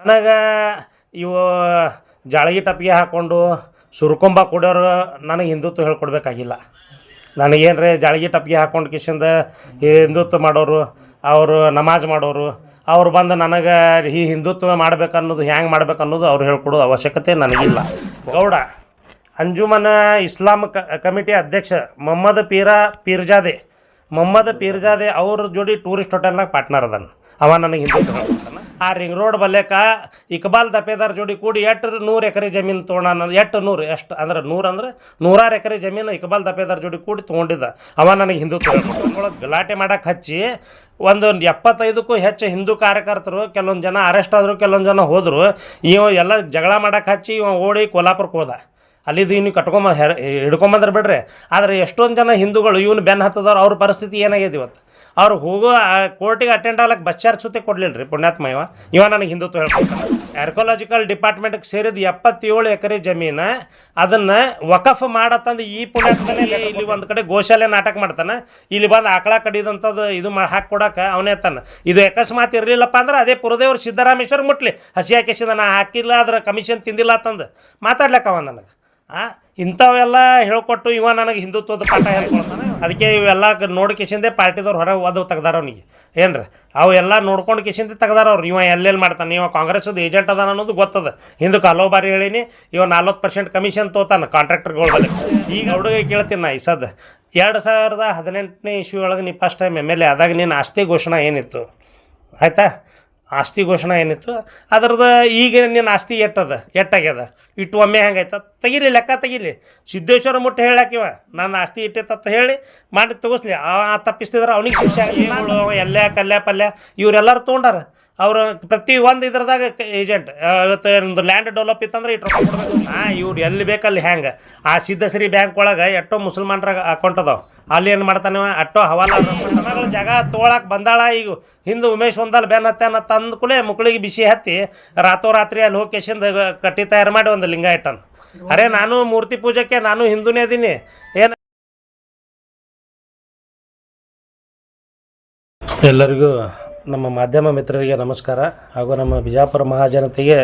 ನನಗೆ ಇವು ಜಾಳಗಿ ಟಪ್ಪಿಗೆ ಹಾಕ್ಕೊಂಡು ಸುರ್ಕೊಂಬ ಕೊಡೋರು ನನಗೆ ಹಿಂದುತ್ವ ಹೇಳ್ಕೊಡ್ಬೇಕಾಗಿಲ್ಲ. ನನಗೇನ್ರಿ ಜಾಳಗಿ ಟಪ್ಪಿಗೆ ಹಾಕ್ಕೊಂಡು ಕಿಶಿಂದ ಹಿಂದುತ್ವ ಮಾಡೋರು, ಅವರು ನಮಾಜ್ ಮಾಡೋರು, ಅವ್ರು ಬಂದು ನನಗೆ ಈ ಹಿಂದುತ್ವ ಮಾಡ್ಬೇಕನ್ನೋದು ಹ್ಯಾಂಗೆ ಮಾಡ್ಬೇಕನ್ನೋದು ಅವ್ರು ಹೇಳ್ಕೊಡೋದು ಅವಶ್ಯಕತೆ ನನಗಿಲ್ಲ. ಗೌಡ ಅಂಜುಮನ ಇಸ್ಲಾಂ ಕಮಿಟಿ ಅಧ್ಯಕ್ಷ ಮೊಹಮ್ಮದ್ ಪೀರ್ಜಾದೆ ಅವ್ರ ಜೋಡಿ ಟೂರಿಸ್ಟ್ ಹೋಟೆಲ್ನಾಗ ಪಾರ್ಟ್ನರ್ ಅದನ್ನು. ಅವ ನನಗೆ ಹಿಂದುತ್ವ ಹೇಳ್ಕೊಡ್ತಾನೆ. ಆ ರಿಂಗ್ ರೋಡ್ ಬಲ್ಲೇಕ ಇಕ್ಬಾಲ್ ದಪೇದಾರ್ ಜೋಡಿ ಕೂಡಿ 100 ಎಕರೆ ಜಮೀನು ತೊಗೊಂಡು ಎಷ್ಟು ಅಂದ್ರೆ 100 ಎಕರೆ ಜಮೀನು ಇಕ್ಬಾಲ್ ದಪೇದಾರ್ ಜೋಡಿ ಕೂಡಿ ತೊಗೊಂಡಿದ್ದ. ಅವ ನನಗೆ ಹಿಂದುತ್ವ ಹೇಳ್ಕೊಡ್ತಾನೆ. ಗಲಾಟೆ ಮಾಡೋಕೆ ಹಚ್ಚಿ ಒಂದು 75ಕ್ಕೂ ಹೆಚ್ಚು ಹಿಂದೂ ಕಾರ್ಯಕರ್ತರು, ಕೆಲವೊಂದು ಜನ ಅರೆಸ್ಟ್ ಆದರು, ಕೆಲವೊಂದು ಜನ ಹೋದರು. ಇವ ಎಲ್ಲ ಜಗಳ ಮಾಡೋಕೆ ಹಚ್ಚಿ ಇವ ಓಡಿ ಕೋಲ್ಹಾಪುರಕ್ಕೆ ಹೋದ. ಅಲ್ಲಿದ್ದು ಇವ್ನಿಗೆ ಹಿಡ್ಕೊಂಬಂದ್ರೆ ಬಿಡ್ರಿ. ಆದರೆ ಎಷ್ಟೊಂದು ಜನ ಹಿಂದೂಗಳು ಇವನು ಬೆನ್ನು ಹತ್ತದವ್ರು, ಅವ್ರ ಪರಿಸ್ಥಿತಿ ಏನಾಗಿದೆ ಇವತ್ತು. ಅವ್ರು ಹೋಗೋ ಕೋರ್ಟಿಗೆ ಅಟೆಂಡ್ ಆಗ್ಲಕ್ಕೆ ಬಸ್ ಚಾರ್ಜ್ ಸುತ್ತೆ ಕೊಡಲಿಲ್ಲ ರೀ ಪುಣ್ಯಾತ್ಮ. ಇವ ನನಗೆ ಹಿಂದುತ್ವ ಹೇಳ್ಕೊಡ್ತಾನೆ. ಆರ್ಕೋಲಾಜಿಕಲ್ ಡಿಪಾರ್ಟ್ಮೆಂಟ್ಗೆ ಸೇರಿದ 77 ಎಕರೆ ಜಮೀನು ಅದನ್ನು ವಕಫ್ ಮಾಡತ್ತಂದು ಈ ಪುಣ್ಯಾತ್ಮನೇ ಇಲ್ಲಿ ಒಂದು ಕಡೆ ಗೋಶಾಲೆ ನಾಟಕ ಮಾಡ್ತಾನೆ. ಇಲ್ಲಿ ಬಂದು ಆಕಳ ಕಡಿದಂಥದ್ದು ಇದು ಹಾಕಿ ಅವನೇ ತಾನೆ. ಇದು ಅಕಸ್ಮಾತ್ ಇರಲಿಲ್ಲಪ್ಪ ಅಂದ್ರೆ ಅದೇ ಪುರದೇವ್ರು ಸಿದ್ದರಾಮೇಶ್ವರ ಮುಟ್ಲಿ ಹಸಿ ಹಾಕಿಸಿದ ನಾ ಹಾಕಿಲ್ಲ, ಅದ್ರ ಕಮಿಷನ್ ತಿಂದಿಲ್ಲ ಅಂತಂದು ಮಾತಾಡ್ಲಕ್ಕ ಅವ ನನಗೆ. ಇಂಥವೆಲ್ಲ ಹೇಳ್ಕೊಟ್ಟು ಇವ ನನಗೆ ಹಿಂದುತ್ವದ ಪಾಠ ಹೇಳ್ಕೊಳ್ತಾನೆ. ಅದಕ್ಕೆ ಇವೆಲ್ಲ ನೋಡಿ ಕಿಶಿಂದೆ ಪಾರ್ಟಿದವ್ರು ಹೊರಗೆ ಓದವು ತೆಗ್ದಾರ ಅವನಿಗೆ ಏನ್ರಿ. ಅವು ಎಲ್ಲ ನೋಡ್ಕೊಂಡು ಕಿಶಿಂದೆ ತೆಗ್ದಾರ ಅವ್ರು. ಇವ ಎಲ್ಲೆಲ್ಲಿ ಮಾಡ್ತಾನೆ, ಇವ ಕಾಂಗ್ರೆಸ್ದು ಏಜೆಂಟ್ ಅದಾನ ಅನ್ನೋದು ಗೊತ್ತದ. ಹಿಂದಕ್ಕೆ ಹಲವು ಬಾರಿ ಹೇಳೀನಿ. ಇವ 40% ಕಮಿಷನ್ ತೊಗೋತಾನೆ ಕಾಂಟ್ರಾಕ್ಟರ್ಗಳು. ಈಗ ಹುಡುಗ ಕೇಳ್ತೀನಿ ನಾ ಈ ಸದ್ದು 2018ನೇ ಇಸ್ವಿ ಒಳಗೆ ನೀ ಫಸ್ಟ್ ಟೈಮ್ MLA ಆದಾಗ ನಿನ್ನ ಆಸ್ತಿ ಘೋಷಣೆ ಏನಿತ್ತು ಆಯಿತಾ? ಆಸ್ತಿ ಘೋಷಣೆ ಏನಿತ್ತು ಅದ್ರದ್ದು ಈಗ ನಿನ್ನ ಆಸ್ತಿ ಎಟ್ಟಾಗ್ಯದ ಇಟ್ಟು ಒಮ್ಮೆ ಹೆಂಗಾಯ್ತು ತೆಗೀಲಿ, ಲೆಕ್ಕ ತೆಗೀಲಿ. ಸಿದ್ದೇಶ್ವರ ಮುಟ್ಟ ಹೇಳಾಕಿವ ನನ್ನ ಆಸ್ತಿ ಇಟ್ಟೈತತ್ತ ಹೇಳಿ ಮಾಡಿ ತಗೋಸ್ಲಿ. ತಪ್ಪಿಸ್ತಿದ್ರೆ ಅವ್ನಿಗೆ ಶಿಕ್ಷೆ ಆಗಲಿ. ಎಲ್ಲೆ ಕಲ್ಯ ಪಲ್ಯ ಇವರೆಲ್ಲರೂ ತೊಗೊಂಡಾರ. ಅವರು ಪ್ರತಿ ಒಂದು ಇದ್ರದಾಗ ಏಜೆಂಟ್ ಇವತ್ತು ಒಂದು ಲ್ಯಾಂಡ್ ಡೆವಲಪ್ ಇತ್ತಂದ್ರೆ ಇಟ್ಟು ರೊಕ್ಕ ಕೊಡಬೇಕು. ಇವ್ರು ಎಲ್ಲಿ ಬೇಕಲ್ಲಿ ಹ್ಯಾಂಗೆ ಆ ಸಿದ್ಧಶ್ರೀ ಬ್ಯಾಂಕ್ ಒಳಗೆ ಎಷ್ಟೋ ಮುಸಲ್ಮಾನ್ರಾಗ ಅಕೌಂಟ್ ಅದಾವೆ. ಅಲ್ಲಿ ಏನು ಮಾಡ್ತಾನೆ ಅಟ್ಟೋ ಹವಾಲ ಜಾಗ ತೊಗೊಳಕ್ಕೆ ಬಂದಾಳ. ಈಗ ಹಿಂದೆ ಉಮೇಶ್ ಒಂದಲ್ಲಿ ಬೆನ್ನ ಹತ್ತಾನ ತಂದು ಕೂಡಲೇ ಮುಕ್ಳಿಗೆ ಬಿಸಿ ಹತ್ತಿ ರಾತ್ರಿ ಅಲ್ಲಿ ಹೋಗಿ ಕೇಶಿಂದ ಕಟ್ಟಿ ತಯಾರು ಮಾಡಿ ಒಂದು ಲಿಂಗ ಇಟ್ಟಾನ. ಅರೆ ನಾನು ಮೂರ್ತಿ ಪೂಜೆಗೆ ನಾನು ಹಿಂದೂನೇ ಅದೀನಿ ಏನು. ಎಲ್ಲರಿಗೂ ನಮ್ಮ ಮಾಧ್ಯಮ ಮಿತ್ರರಿಗೆ ನಮಸ್ಕಾರ ಹಾಗೂ ನಮ್ಮ ಬಿಜಾಪುರ ಮಹಾಜನತೆಗೆ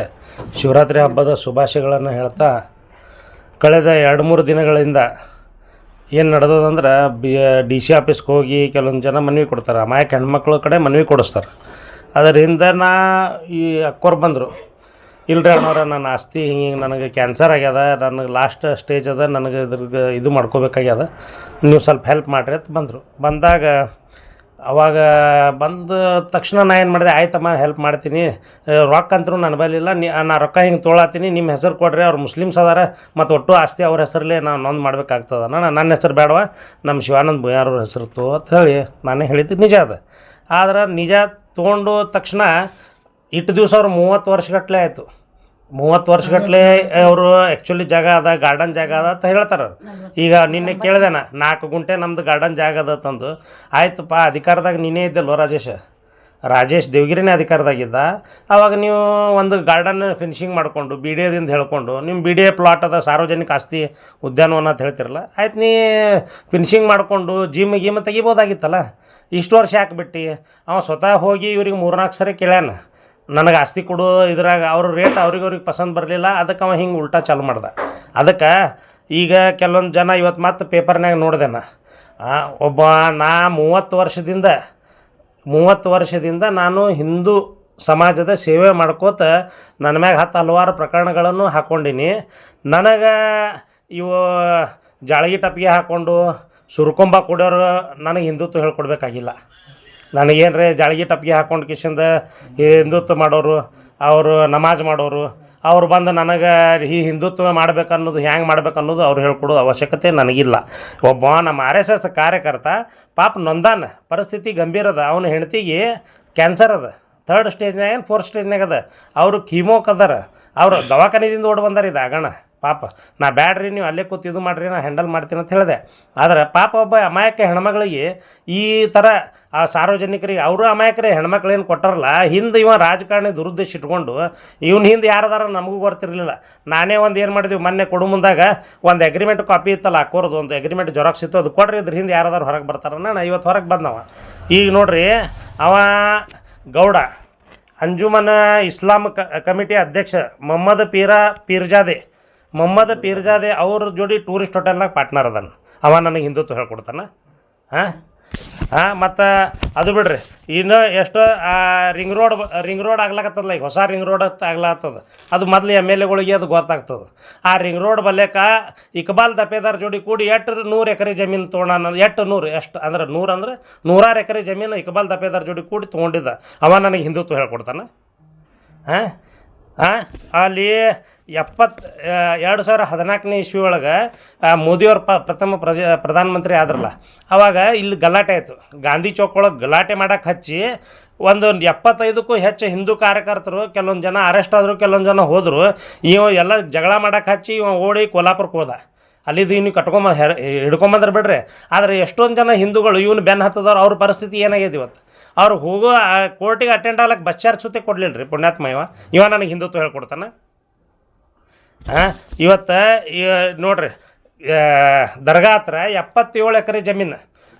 ಶಿವರಾತ್ರಿ ಹಬ್ಬದ ಶುಭಾಶಯಗಳನ್ನು ಹೇಳ್ತಾ, ಕಳೆದ 2-3 ದಿನಗಳಿಂದ ಏನು ನಡೆದದಂದ್ರೆ DC ಆಫೀಸ್ಗೆ ಹೋಗಿ ಕೆಲವೊಂದು ಜನ ಮನವಿ ಕೊಡ್ತಾರೆ. ಅಮಾಯಕ ಹೆಣ್ಮಕ್ಳ ಕಡೆ ಮನವಿ ಕೊಡಿಸ್ತಾರೆ. ಅದರಿಂದ ಈ ಅಕ್ಕೋರು ಬಂದರು, ಇಲ್ರಿ ಅಣ್ಣವ್ರ ನನ್ನ ಆಸ್ತಿ ಹಿಂಗೆ ನನಗೆ ಕ್ಯಾನ್ಸರ್ ಆಗ್ಯದ, ನನಗೆ ಲಾಸ್ಟ್ ಸ್ಟೇಜ್ ಅದ, ನನಗೆ ಇದ್ರಿಗೆ ಇದು ಮಾಡ್ಕೋಬೇಕಾಗ್ಯದ, ನೀವು ಸ್ವಲ್ಪ ಹೆಲ್ಪ್ ಮಾಡಿರಿ ಅಂತ ಬಂದಾಗ ಅವಾಗ ಬಂದ ತಕ್ಷಣ ನಾ ಏನು ಮಾಡಿದೆ, ಆಯ್ತಮ್ಮ ಹೆಲ್ಪ್ ಮಾಡ್ತೀನಿ, ರೊಕ್ಕ ಅಂತರೂ ನನ್ನ ಬಲಿಲ್ಲ, ನಾ ರೊಕ್ಕ ಹಿಂಗೆ ತೊಗೊಳತ್ತೀನಿ, ನಿಮ್ಮ ಹೆಸರು ಕೊಡ್ರಿ, ಅವ್ರು ಮುಸ್ಲಿಮ್ಸ್ ಅದಾರ ಮತ್ತು ಒಟ್ಟು ಆಸ್ತಿ ಅವ್ರ ಹೆಸರಲ್ಲೇ ನಾನು ನೊಂದು ಮಾಡ್ಬೇಕಾಗ್ತದ, ನನ್ನ ಹೆಸರು ಬೇಡವ, ನಮ್ಮ ಶಿವಾನಂದ ಭೂಯಾರವ್ರ ಹೆಸರು ತೋ ಅಂತ ಹೇಳಿ ನಾನೇ ಹೇಳಿದ್ದು ನಿಜ ಅದ. ಆದ್ರೆ ನಿಜ ತೊಗೊಂಡು ತಕ್ಷಣ ಇಟ್ಟು ದಿವಸ ಅವ್ರು 30 ವರ್ಷಗಟ್ಟಲೆ ಆಯಿತು. 30 ವರ್ಷಗಟ್ಟಲೆ ಅವರು ಆ್ಯಕ್ಚುಲಿ ಜಾಗ ಅದ, ಗಾರ್ಡನ್ ಜಾಗ ಅದ ಅಂತ ಹೇಳ್ತಾರೆ. ಈಗ ನಿನ್ನೆ ಕೇಳಿದೆ ನಾ 4 ಗುಂಟೆ ನಮ್ಮದು ಗಾರ್ಡನ್ ಜಾಗ ಅದ ತಂದು. ಆಯ್ತಪ್ಪ ಅಧಿಕಾರದಾಗ ನೀನೇ ಇದ್ದಲ್ವ ರಾಜೇಶ್ ದೇವಗಿರಿನೇ ಅಧಿಕಾರದಾಗಿದ್ದ. ಆವಾಗ ನೀವು ಒಂದು ಗಾರ್ಡನ್ ಫಿನಿಶಿಂಗ್ ಮಾಡಿಕೊಂಡು BDAದಿಂದ ಹೇಳ್ಕೊಂಡು ನಿಮ್ಮ BDA ಪ್ಲಾಟ್ ಅದ, ಸಾರ್ವಜನಿಕ ಆಸ್ತಿ ಉದ್ಯಾನವನ ಅಂತ ಹೇಳ್ತಿರಲ್ಲ, ಆಯ್ತು ನೀ ಫಿನಿಶಿಂಗ್ ಮಾಡಿಕೊಂಡು ಜಿಮ್ ತೆಗಿಬೋದಾಗಿತ್ತಲ್ಲ. ಇಷ್ಟು ವರ್ಷ ಹಾಕ್ಬಿಟ್ಟು ಅವ ಸ್ವತಃ ಹೋಗಿ ಇವ್ರಿಗೆ 3-4 ಸರಿ ಕೇಳ್ಯಾನ ನನಗೆ ಆಸ್ತಿ ಕೊಡು ಇದ್ರಾಗ. ಅವ್ರ ರೇಟ್ ಅವ್ರಿಗೆ ಪಸಂದ್ ಬರಲಿಲ್ಲ. ಅದಕ್ಕೆ ಅವ ಹಿಂಗೆ ಉಲ್ಟಾ ಚಾಲು ಮಾಡ್ದೆ. ಅದಕ್ಕೆ ಈಗ ಕೆಲವೊಂದು ಜನ ಇವತ್ತು ಮತ್ತೆ ಪೇಪರ್ನಾಗ ನೋಡಿದೆ ನಾ 30 ವರ್ಷದಿಂದ ನಾನು ಹಿಂದೂ ಸಮಾಜದ ಸೇವೆ ಮಾಡ್ಕೋತ ನನ್ನ ಮ್ಯಾಗ ಹಲವಾರು ಪ್ರಕರಣಗಳನ್ನು ಹಾಕ್ಕೊಂಡೀನಿ. ನನಗೆ ಇವು ಜಾಳಗಿ ಟಪ್ಪಿಗೆ ಹಾಕ್ಕೊಂಡು ಸುರ್ಕೊಂಬ ಕೊಡೋರು ನನಗೆ ಹಿಂದುತ್ವ ಹೇಳ್ಕೊಡ್ಬೇಕಾಗಿಲ್ಲ. ನನಗೇನ್ರಿ ಜಾಳಗಿ ಟಪ್ಪಿಗೆ ಹಾಕ್ಕೊಂಡು ಕಿಶಿಂದ ಹಿಂದುತ್ವ ಮಾಡೋರು, ಅವರು ನಮಾಜ್ ಮಾಡೋರು, ಅವ್ರು ಬಂದು ನನಗೆ ಈ ಹಿಂದುತ್ವ ಮಾಡ್ಬೇಕನ್ನೋದು ಹ್ಯಾಂಗೆ ಮಾಡ್ಬೇಕನ್ನೋದು ಅವ್ರು ಹೇಳ್ಕೊಡೋದು ಅವಶ್ಯಕತೆ ನನಗಿಲ್ಲ. ಒಬ್ಬ ನಮ್ಮ RSS ಕಾರ್ಯಕರ್ತ ಪಾಪ ನೊಂದಾನ, ಪರಿಸ್ಥಿತಿ ಗಂಭೀರ ಅದ. ಅವನ ಹೆಂಡತಿಗೆ ಕ್ಯಾನ್ಸರ್ ಅದ, 3rd ಸ್ಟೇಜ್ನಾಗ 4th ಸ್ಟೇಜ್ನಾಗ ಅದ. ಅವರು ಕೀಮೋಕ್ ಅದಾರ, ಅವರು ದವಾಖಾನಿದಿಂದ ಓಡಿ ಬಂದಾರ. ಇದು ಆಗೋಣ ಪಾಪ ನಾ ಬ್ಯಾಡ್ರಿ ನೀವು ಅಲ್ಲೇ ಕೂತು ಇದು ಮಾಡಿರಿ, ನಾ ಹ್ಯಾಂಡಲ್ ಮಾಡ್ತೀನಿ ಅಂತ ಹೇಳಿದೆ. ಆದರೆ ಪಾಪ ಒಬ್ಬ ಅಮಾಯಕ ಹೆಣ್ಮಗಳಿಗೆ ಈ ಥರ ಆ ಸಾರ್ವಜನಿಕರಿಗೆ ಅವರು ಅಮಾಯಕರೇ ಹೆಣ್ಮಕ್ಳೇನು ಕೊಟ್ಟಾರಲ್ಲ, ಹಿಂದೆ ಇವ ರಾಜಕಾರಣಿ ದುರುದ್ದೇಶ ಇಟ್ಕೊಂಡು ಇವ್ನ ಹಿಂದೆ ಯಾರದಾರ ನಮಗೂ ಗೊತ್ತಿರಲಿಲ್ಲ. ನಾನೇ ಒಂದು ಏನು ಮಾಡಿದ್ವಿ ಮೊನ್ನೆ ಕೊಡು ಮುಂದಾಗ ಒಂದು ಅಗ್ರಿಮೆಂಟ್ ಕಾಪಿ ಇತ್ತಲ್ಲ ಹಾಕೋರ್ದು, ಒಂದು ಅಗ್ರಿಮೆಂಟ್ ಜೆರಾಕ್ಸ್ ಇತ್ತು, ಅದು ಕೊಡ್ರಿ, ಇದ್ರ ಹಿಂದೆ ಯಾರದಾರು ಹೊರಗೆ ಬರ್ತಾರ. ನಾನು ಇವತ್ತು ಹೊರಗೆ ಬಂದವ. ಈಗ ನೋಡ್ರಿ ಅವ ಗೌಡ ಅಂಜುಮನ ಇಸ್ಲಾಂ ಕಮಿಟಿ ಅಧ್ಯಕ್ಷ ಮೊಹಮ್ಮದ್ ಪೀರ್ಜಾದೆ ಅವ್ರ ಜೋಡಿ ಟೂರಿಸ್ಟ್ ಹೋಟೆಲ್ನಾಗ ಪಾರ್ಟ್ನರ್ ಅದಾನ. ಅವ ನನಗೆ ಹಿಂದುತ್ವ ಹೇಳ್ಕೊಡ್ತಾನೆ. ಮತ್ತು ಅದು ಬಿಡ್ರಿ, ಇನ್ನು ಎಷ್ಟು ರಿಂಗ್ ರೋಡ್ ಆಗ್ಲಾಕತ್ತದಲ್ಲ, ಈಗ ಹೊಸ ರಿಂಗ್ ರೋಡ್ ಆಗ್ಲಾಗ್ತದ. ಅದು ಮೊದಲು MLAಗಳಿಗೆ ಅದು ಗೊತ್ತಾಗ್ತದೆ. ಆ ರಿಂಗ್ ರೋಡ್ ಬಲ್ಲೇಕ ಇಕ್ಬಾಲ್ ದಪೇದಾರ್ ಜೋಡಿ ಕೂಡಿ 100 ಎಕರೆ ಜಮೀನು ತೊಗೊಂಡು, 100 ಎಷ್ಟು ಅಂದ್ರೆ 100 ಎಕರೆ ಜಮೀನು ಇಕ್ಬಾಲ್ ದಪೇದಾರ್ ಜೋಡಿ ಕೂಡಿ ತೊಗೊಂಡಿದ್ದ. ಅವ ನನಗೆ ಹಿಂದುತ್ವ ಹೇಳ್ಕೊಡ್ತಾನೆ. ಅಲ್ಲಿ 2014ನೇ ಇಸ್ವಿ ಒಳಗೆ ಮೋದಿಯವ್ರ ಪ್ರಥಮ ಪ್ರಧಾನಮಂತ್ರಿ ಆದ್ರಲ್ಲ, ಆವಾಗ ಇಲ್ಲಿ ಗಲಾಟೆ ಆಯಿತು. ಗಾಂಧಿ ಚೌಕ್ ಒಳಗೆ ಗಲಾಟೆ ಮಾಡಕ್ಕೆ ಹಚ್ಚಿ ಒಂದು 75ಕ್ಕೂ ಹೆಚ್ಚು ಹಿಂದೂ ಕಾರ್ಯಕರ್ತರು, ಕೆಲವೊಂದು ಜನ ಅರೆಸ್ಟ್ ಆದರು, ಕೆಲವೊಂದು ಜನ ಹೋದರು. ಇವ ಎಲ್ಲ ಜಗಳ ಮಾಡಕ್ಕೆ ಹಚ್ಚಿ ಇವ ಓಡಿ ಕೊಲ್ಲಾಪುರಕ್ಕೆ ಹೋದ. ಅಲ್ಲಿದ್ದು ಇನ್ನು ಹಿಡ್ಕೊಂಬಂದ್ರೆ ಬಿಡ್ರಿ. ಆದರೆ ಎಷ್ಟೊಂದು ಜನ ಹಿಂದೂಗಳು ಇವನು ಬೆನ್ನು ಹತ್ತದವ್ರು, ಅವ್ರ ಪರಿಸ್ಥಿತಿ ಏನಾಗಿದೆ ಇವತ್ತು. ಅವ್ರು ಹೋಗೋ ಕೋರ್ಟಿಗೆ ಅಟೆಂಡ್ ಆಗ್ಲಕ್ಕೆ ಬಸ್ ಚಾರ್ಜ್ ಸುತ್ತೆ ಕೊಡಲಿಲ್ಲ ರೀ ಪುಣ್ಯಾತ್ಮ. ಇವ ನನಗೆ ಹಿಂದುತ್ವ ಹೇಳ್ಕೊಡ್ತಾನೆ. ಇವತ್ತು ನೋಡ್ರಿ, ದರ್ಗಾ ಹತ್ರ 77 ಎಕರೆ ಜಮೀನು,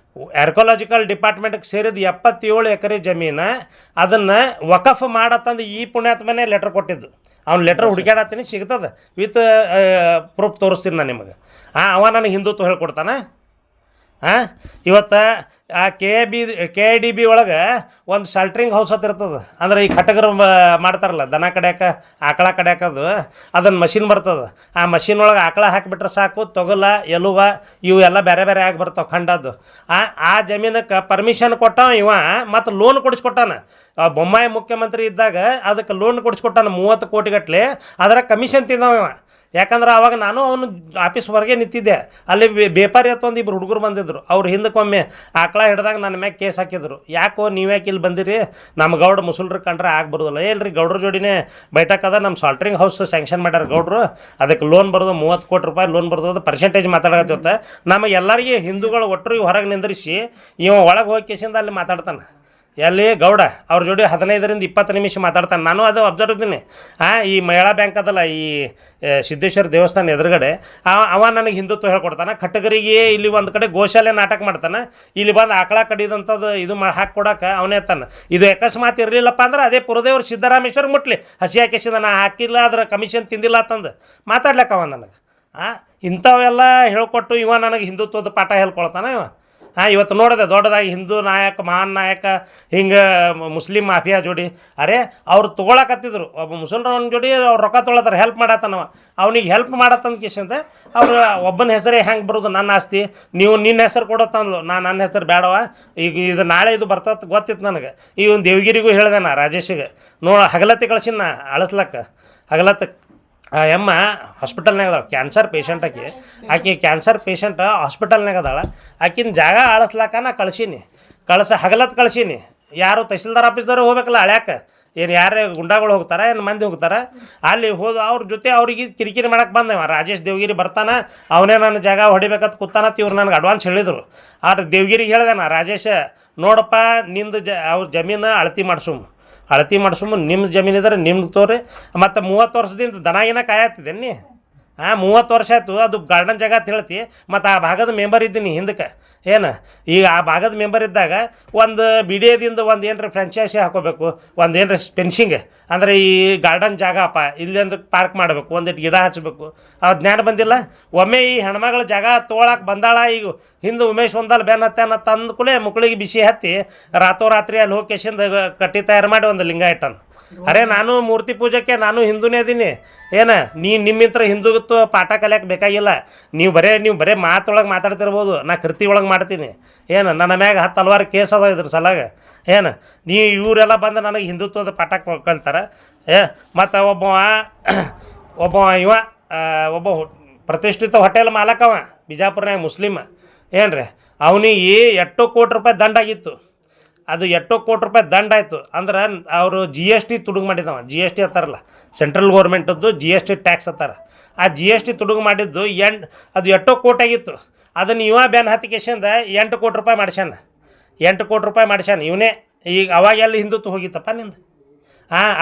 ಆರ್ಕೋಲಾಜಿಕಲ್ ಡಿಪಾರ್ಟ್ಮೆಂಟ್ಗೆ ಸೇರಿದ 77 ಎಕರೆ ಜಮೀನು, ಅದನ್ನು ವಕಫ್ ಮಾಡತ್ತಂದು ಈ ಪುಣ್ಯಾತ್ಮನೇ ಲೆಟ್ರ್ ಕೊಟ್ಟಿದ್ದು. ಅವ್ನು ಲೆಟ್ರ್ ಹುಡುಕ್ಯಾಡತ್ತೀನಿ, ಸಿಗ್ತದೆ, ವಿತ್ ಪ್ರೂಫ್ ತೋರಿಸ್ತೀನಿ ನಾನು ನಿಮಗೆ. ಅವ ನನಗೆ ಹಿಂದುತ್ವ ಹೇಳ್ಕೊಡ್ತಾನೆ. ಇವತ್ತು ಆ KIDB ಒಳಗೆ ಒಂದು ಶಾಲ್ಟ್ರಿಂಗ್ ಹೌಸ್ ಅಂತ ಇರ್ತದೆ. ಅಂದ್ರೆ ಈ ಕಟಗರು ಮಾಡ್ತಾರಲ್ಲ, ದನ ಕಡ್ಯಾಕ ಆಕಳ ಕಡ್ಯಾಕದು, ಅದನ್ನು ಮಷಿನ್ ಬರ್ತದೆ. ಆ ಮಷಿನ್ ಒಳಗೆ ಆಕಳ ಹಾಕಿಬಿಟ್ರೆ ಸಾಕು, ತೊಗಲ ಎಲುವ ಇವು ಎಲ್ಲ ಬೇರೆ ಬೇರೆ ಆಗಿ ಬರ್ತಾವೆ ಖಂಡದ್ದು. ಆ ಜಮೀನಕ್ಕೆ ಪರ್ಮಿಷನ್ ಕೊಟ್ಟಾವ ಇವ, ಮತ್ತು ಲೋನ್ ಕೊಡಿಸ್ಕೊಟ್ಟಾನ. ಬೊಮ್ಮಾಯಿ ಮುಖ್ಯಮಂತ್ರಿ ಇದ್ದಾಗ ಅದಕ್ಕೆ ಲೋನ್ ಕೊಡಿಸ್ಕೊಟ್ಟಾನ 30 ಕೋಟಿ ಗಟ್ಟಲೆ. ಅದರ ಕಮಿಷನ್ ತಿಂದವ ಇವ. ಯಾಕಂದ್ರೆ ಆವಾಗ ನಾನು ಅವನು ಆಫೀಸ್ ಹೊರಗೆ ನಿಂತಿದ್ದೆ. ಅಲ್ಲಿ ಬೇಪಾರಿ ಒಂದು 2 ಹುಡುಗರು ಬಂದಿದ್ದರು. ಅವ್ರು ಹಿಂದಕ್ಕೊಮ್ಮೆ ಆಕಳ ಹಿಡ್ದಾಗ ನನ್ನ ಮ್ಯಾಗೆ ಕೇಸ್ ಹಾಕಿದ್ರು. ಯಾಕೋ ನೀವ್ಯಾಕೆ ಇಲ್ಲಿ ಬಂದಿರಿ, ನಮ್ಮ ಗೌಡ ಮುಸಲ್ರು ಕಂಡ್ರೆ ಆಗ್ಬರೋದಿಲ್ಲ. ಏಲ್ರಿ ಗೌಡ್ರ ಜೋಡಿನೇ ಬೈಠಕ್ ಅದ, ನಮ್ಮ ಶಾಲ್ಟ್ರಿಂಗ್ ಹೌಸ್ ಸ್ಯಾಂಕ್ಷನ್ ಮಾಡ್ಯಾರ ಗೌಡ್ರು, ಅದಕ್ಕೆ ಲೋನ್ ಬರೋದು 30 ಕೋಟಿ ರೂಪಾಯಿ ಲೋನ್ ಬರೋದು, ಪರ್ಸೆಂಟೇಜ್ ಮಾತಾಡಕತ್ತಿವತ್ತ. ನಮಗೆ ಎಲ್ಲರಿಗೆ ಹಿಂದೂಗಳು ಒಟ್ಟರು ಹೊರಗೆ ನಿಂದ್ರಿಸಿ ಇವ ಒಳಗೆ ಹೋಗಿ ಕೇಸಿಂದ ಅಲ್ಲಿ ಮಾತಾಡ್ತಾನೆ. ಎಲ್ಲಿ ಗೌಡ ಅವ್ರ ಜೋಡಿ 15ರಿಂದ 20 ನಿಮಿಷ ಮಾತಾಡ್ತಾನೆ. ನಾನು ಅದು ಅಬ್ಸರ್ವ್ ಇದ್ದೀನಿ. ಈ ಮಹಿಳಾ ಬ್ಯಾಂಕ್ ಅದಲ್ಲ, ಈ ಸಿದ್ದೇಶ್ವರ ದೇವಸ್ಥಾನ ಎದುರುಗಡೆ ಅವ ನನಗೆ ಹಿಂದುತ್ವ ಹೇಳ್ಕೊಡ್ತಾನೆ. ಕಟ್ಟಗರಿಗೆ ಇಲ್ಲಿ ಒಂದು ಕಡೆ ಗೋಶಾಲೆ ನಾಟಕ ಮಾಡ್ತಾನೆ, ಇಲ್ಲಿ ಬಂದು ಆಕಳ ಕಡಿದಂಥದ್ದು ಇದು ಹಾಕ್ಕೊಡಕ್ಕೆ ಅವನೇ ತಾನೆ. ಇದು ಅಕಸ್ಮಾತ್ ಇರಲಿಲ್ಲಪ್ಪ ಅಂದ್ರೆ ಅದೇ ಪುರದೇವ್ರು ಸಿದ್ದರಾಮೇಶ್ವರ ಮುಟ್ಲಿ, ಹಸಿ ಹಾಕಿಸಿದ ನಾ ಹಾಕಿಲ್ಲ, ಅದ್ರ ಕಮಿಷನ್ ತಿಂದಿಲ್ಲ ಅಂತಂದು ಮಾತಾಡ್ಲಿಕ್ಕೆ ಅವ ನನಗೆ. ಇಂಥವೆಲ್ಲ ಹೇಳ್ಕೊಟ್ಟು ಇವ ನನಗೆ ಹಿಂದುತ್ವದ ಪಾಠ ಹೇಳ್ಕೊಳ್ತಾನೆ ಇವ. ಇವತ್ತು ನೋಡಿದೆ ದೊಡ್ಡದಾಗಿ ಹಿಂದೂ ನಾಯಕ, ಮಹಾನ್ ನಾಯಕ, ಹಿಂಗೆ ಮುಸ್ಲಿಂ ಮಾಫಿಯಾ ಜೋಡಿ. ಅರೆ ಅವ್ರು ತೊಗೊಳಕತ್ತಿದ್ರು, ಒಬ್ಬ ಮುಸಲ್ಮಾನ ಜೋಡಿ ಅವ್ರು ರೊಕ್ಕ ತೊಗೊಳತ್ತಾರ, ಹೆಲ್ಪ್ ಮಾಡತ್ತನವ. ಅವ್ನಿಗೆ ಹೆಲ್ಪ್ ಮಾಡತ್ತಂದ ಕಿಶಂತ ಅವ್ರು ಒಬ್ಬನ ಹೆಸರೇ ಹೆಂಗೆ ಬರೋದು, ನನ್ನ ಆಸ್ತಿ ನೀವು ನಿನ್ನ ಹೆಸರು ಕೊಡತ್ತಂದ್ಲು. ನನ್ನ ಹೆಸರು ಬೇಡವ, ಈಗ ಇದು ನಾಳೆ ಇದು ಬರ್ತತ್ ಗೊತ್ತಿತ್ತು ನನಗೆ. ಈ ಒಂದು ದೇವಗಿರಿಗೂ ಹೇಳಿದೆ ನಾ ರಾಜೇಶಿಗೆ, ಹಗಲತ್ತಿ ಕಳ್ಸಿನ ಅಳಿಸ್ಲಕ್ಕ. ಹಗಲತ್ತ ಎಮ್ಮ ಹಾಸ್ಪಿಟಲ್ನಾಗ ಅದಾಳೆ, ಕ್ಯಾನ್ಸರ್ ಪೇಷಂಟ್ ಆಕೆ ಕ್ಯಾನ್ಸರ್ ಪೇಷಂಟ್ ಹಾಸ್ಪಿಟಲ್ನಾಗ ಅದಾಳೆ. ಆಕಿನ ಜಾಗ ಅಳಿಸ್ಲಾಕ ನಾ ಹಗಲತ್ತು ಕಳ್ಸೀನಿ. ಯಾರು ತಹಸೀಲ್ದಾರ್ ಆಫೀಸ್ದವ್ರು ಹೋಗ್ಬೇಕಲ್ಲ ಅಳ್ಯಾಕ, ಏನು ಯಾರೇ ಗುಂಡಾಗಳು ಹೋಗ್ತಾರೆ, ಏನು ಮಂದಿ ಹೋಗ್ತಾರೆ. ಅಲ್ಲಿ ಹೋದ ಅವ್ರ ಜೊತೆ ಅವ್ರಿಗೆ ಕಿರಿಕಿರಿ ಮಾಡಕ್ಕೆ ಬಂದೇವ. ರಾಜೇಶ್ ದೇವಗಿರಿ ಬರ್ತಾನೆ, ಅವನೇ ನನ್ನ ಜಾಗ ಹೊಡಿಬೇಕಂತ ಕೂತಾನತ್. ಇವ್ರು ನನಗೆ ಅಡ್ವಾನ್ಸ್ ಹೇಳಿದರು. ಆದ್ರೆ ದೇವಗಿರಿಗೆ ಹೇಳಿದೆ ನಾ, ರಾಜೇಶ ನೋಡಪ್ಪ, ನಿಂದು ಅವ್ರ ಜಮೀನು ಅಳತಿ ಮಾಡ್ಸುಮ್ಮ, ನಿಮ್ಮ ಜಮೀನು ಇದ್ರೆ ನಿಮ್ಗೆ ತೋರಿ. ಮತ್ತು 30 ವರ್ಷದಿಂದ ದನಾಗಿನ ಕಾಯತ್ತಿದ್ದೇನೆ ನೀ. 30 ವರ್ಷ ಆಯಿತು. ಅದು ಗಾರ್ಡನ್ ಜಾಗ ಅಂತ ಹೇಳ್ತಿ. ಮತ್ತು ಆ ಭಾಗದ ಮೆಂಬರ್ ಇದ್ದೀನಿ ಹಿಂದಕ್ಕೆ. ಏನು ಈಗ ಆ ಭಾಗದ ಮೆಂಬರ್ ಇದ್ದಾಗ ಒಂದು BDAದಿಂದ ಒಂದು ಏನರ ಫ್ರಾಂಚೈಸಿ ಹಾಕೋಬೇಕು, ಒಂದು ಏನರ ಫೆನ್ಸಿಂಗ್ ಅಂದರೆ ಈ ಗಾರ್ಡನ್ ಜಾಗಪ್ಪ ಇಲ್ಲೇಂದ್ರೆ ಪಾರ್ಕ್ ಮಾಡಬೇಕು, ಒಂದಿಟ್ಟು ಗಿಡ ಹಚ್ಚಬೇಕು. ಆ ಜ್ಞಾನ ಬಂದಿಲ್ಲ. ಒಮ್ಮೆ ಈ ಹೆಣ್ಮಗಳ ಜಾಗ ತೊಗೊಳಕ್ಕೆ ಬಂದಾಳ. ಈಗ ಹಿಂದೆ ಉಮೇಶ್ ಒಂದಲ್ಲ ಬೆನ್ನತ್ತೇನ ತಂದು ಕೂಡಲೇ ಮುಕ್ಳಿಗೆ ಬಿಸಿ ಹತ್ತಿ ರಾತ್ರಿ ಅಲ್ಲಿ ಹೋಗಿ ಕೇಸಿಂದ ಕಟ್ಟಿ ತಯಾರು ಮಾಡಿ ಒಂದು ಲಿಂಗ ಇಟ್ಟನು. ಅರೆ ನಾನು ಮೂರ್ತಿ ಪೂಜೆಗೆ ನಾನು ಹಿಂದೂನೇ ಅದೀನಿ. ಏನು ನಿಮ್ಮಿಂತ್ರ ಹಿಂದೂಗತ್ತು ಪಾಠ ಕಲಿಯಕ್ಕೆ ಬೇಕಾಗಿಲ್ಲ. ನೀವು ಬರೇ ಮಾತೊಳಗೆ ಮಾತಾಡ್ತಿರ್ಬೋದು, ನಾ ಕೃತಿ ಒಳಗೆ ಮಾಡ್ತೀನಿ. ಏನು ನನ್ನ ಮ್ಯಾಗ 10 ಹಲವಾರು ಕೇಸ್ ಅದ ಇದ್ರ ಸಲಾಗ. ಏನು ಇವರೆಲ್ಲ ಬಂದು ನನಗೆ ಹಿಂದುತ್ವದ ಪಾಠ ಕಲ್ತಾರೆ. ಮತ್ತು ಒಬ್ಬ ಪ್ರತಿಷ್ಠಿತ ಹೋಟೆಲ್ ಮಾಲಕವ ಬಿಜಾಪುರನಾಗ ಮುಸ್ಲಿಮ. ಏನು ರೀ ಅವನಿಗೆ 8 ಕೋಟಿ ರೂಪಾಯಿ ದಂಡ ಆಗಿತ್ತು. ಅದು 8 ಕೋಟಿ ರೂಪಾಯಿ ದಂಡ ಆಯಿತು. ಅಂದ್ರೆ ಅವರು GST ತುಡುಗು ಮಾಡಿದವ. GST ಅಂತಾರಲ್ಲ, ಸೆಂಟ್ರಲ್ ಗೌರ್ಮೆಂಟದ್ದು GST ಟ್ಯಾಕ್ಸ್ ಅಂತಾರೆ. ಆ GST ತುಡುಗು ಮಾಡಿದ್ದು ಅದು 8 ಕೋಟಿ ಆಗಿತ್ತು. ಅದನ್ನು ಇವ ಬೆನ್ನು ಹತ್ತಿಕೇಶಿಂದ 8 ಕೋಟಿ ರೂಪಾಯಿ ಮಾಡ್ಸ್ಯಾನ. 8 ಕೋಟಿ ರೂಪಾಯಿ ಮಾಡ್ಸ್ಯಾನ ಇವನೇ. ಈಗ ಅವಾಗೆಲ್ಲ ಹಿಂದುತ್ವ ಹೋಗಿತ್ತಪ್ಪ ನಿಂದು.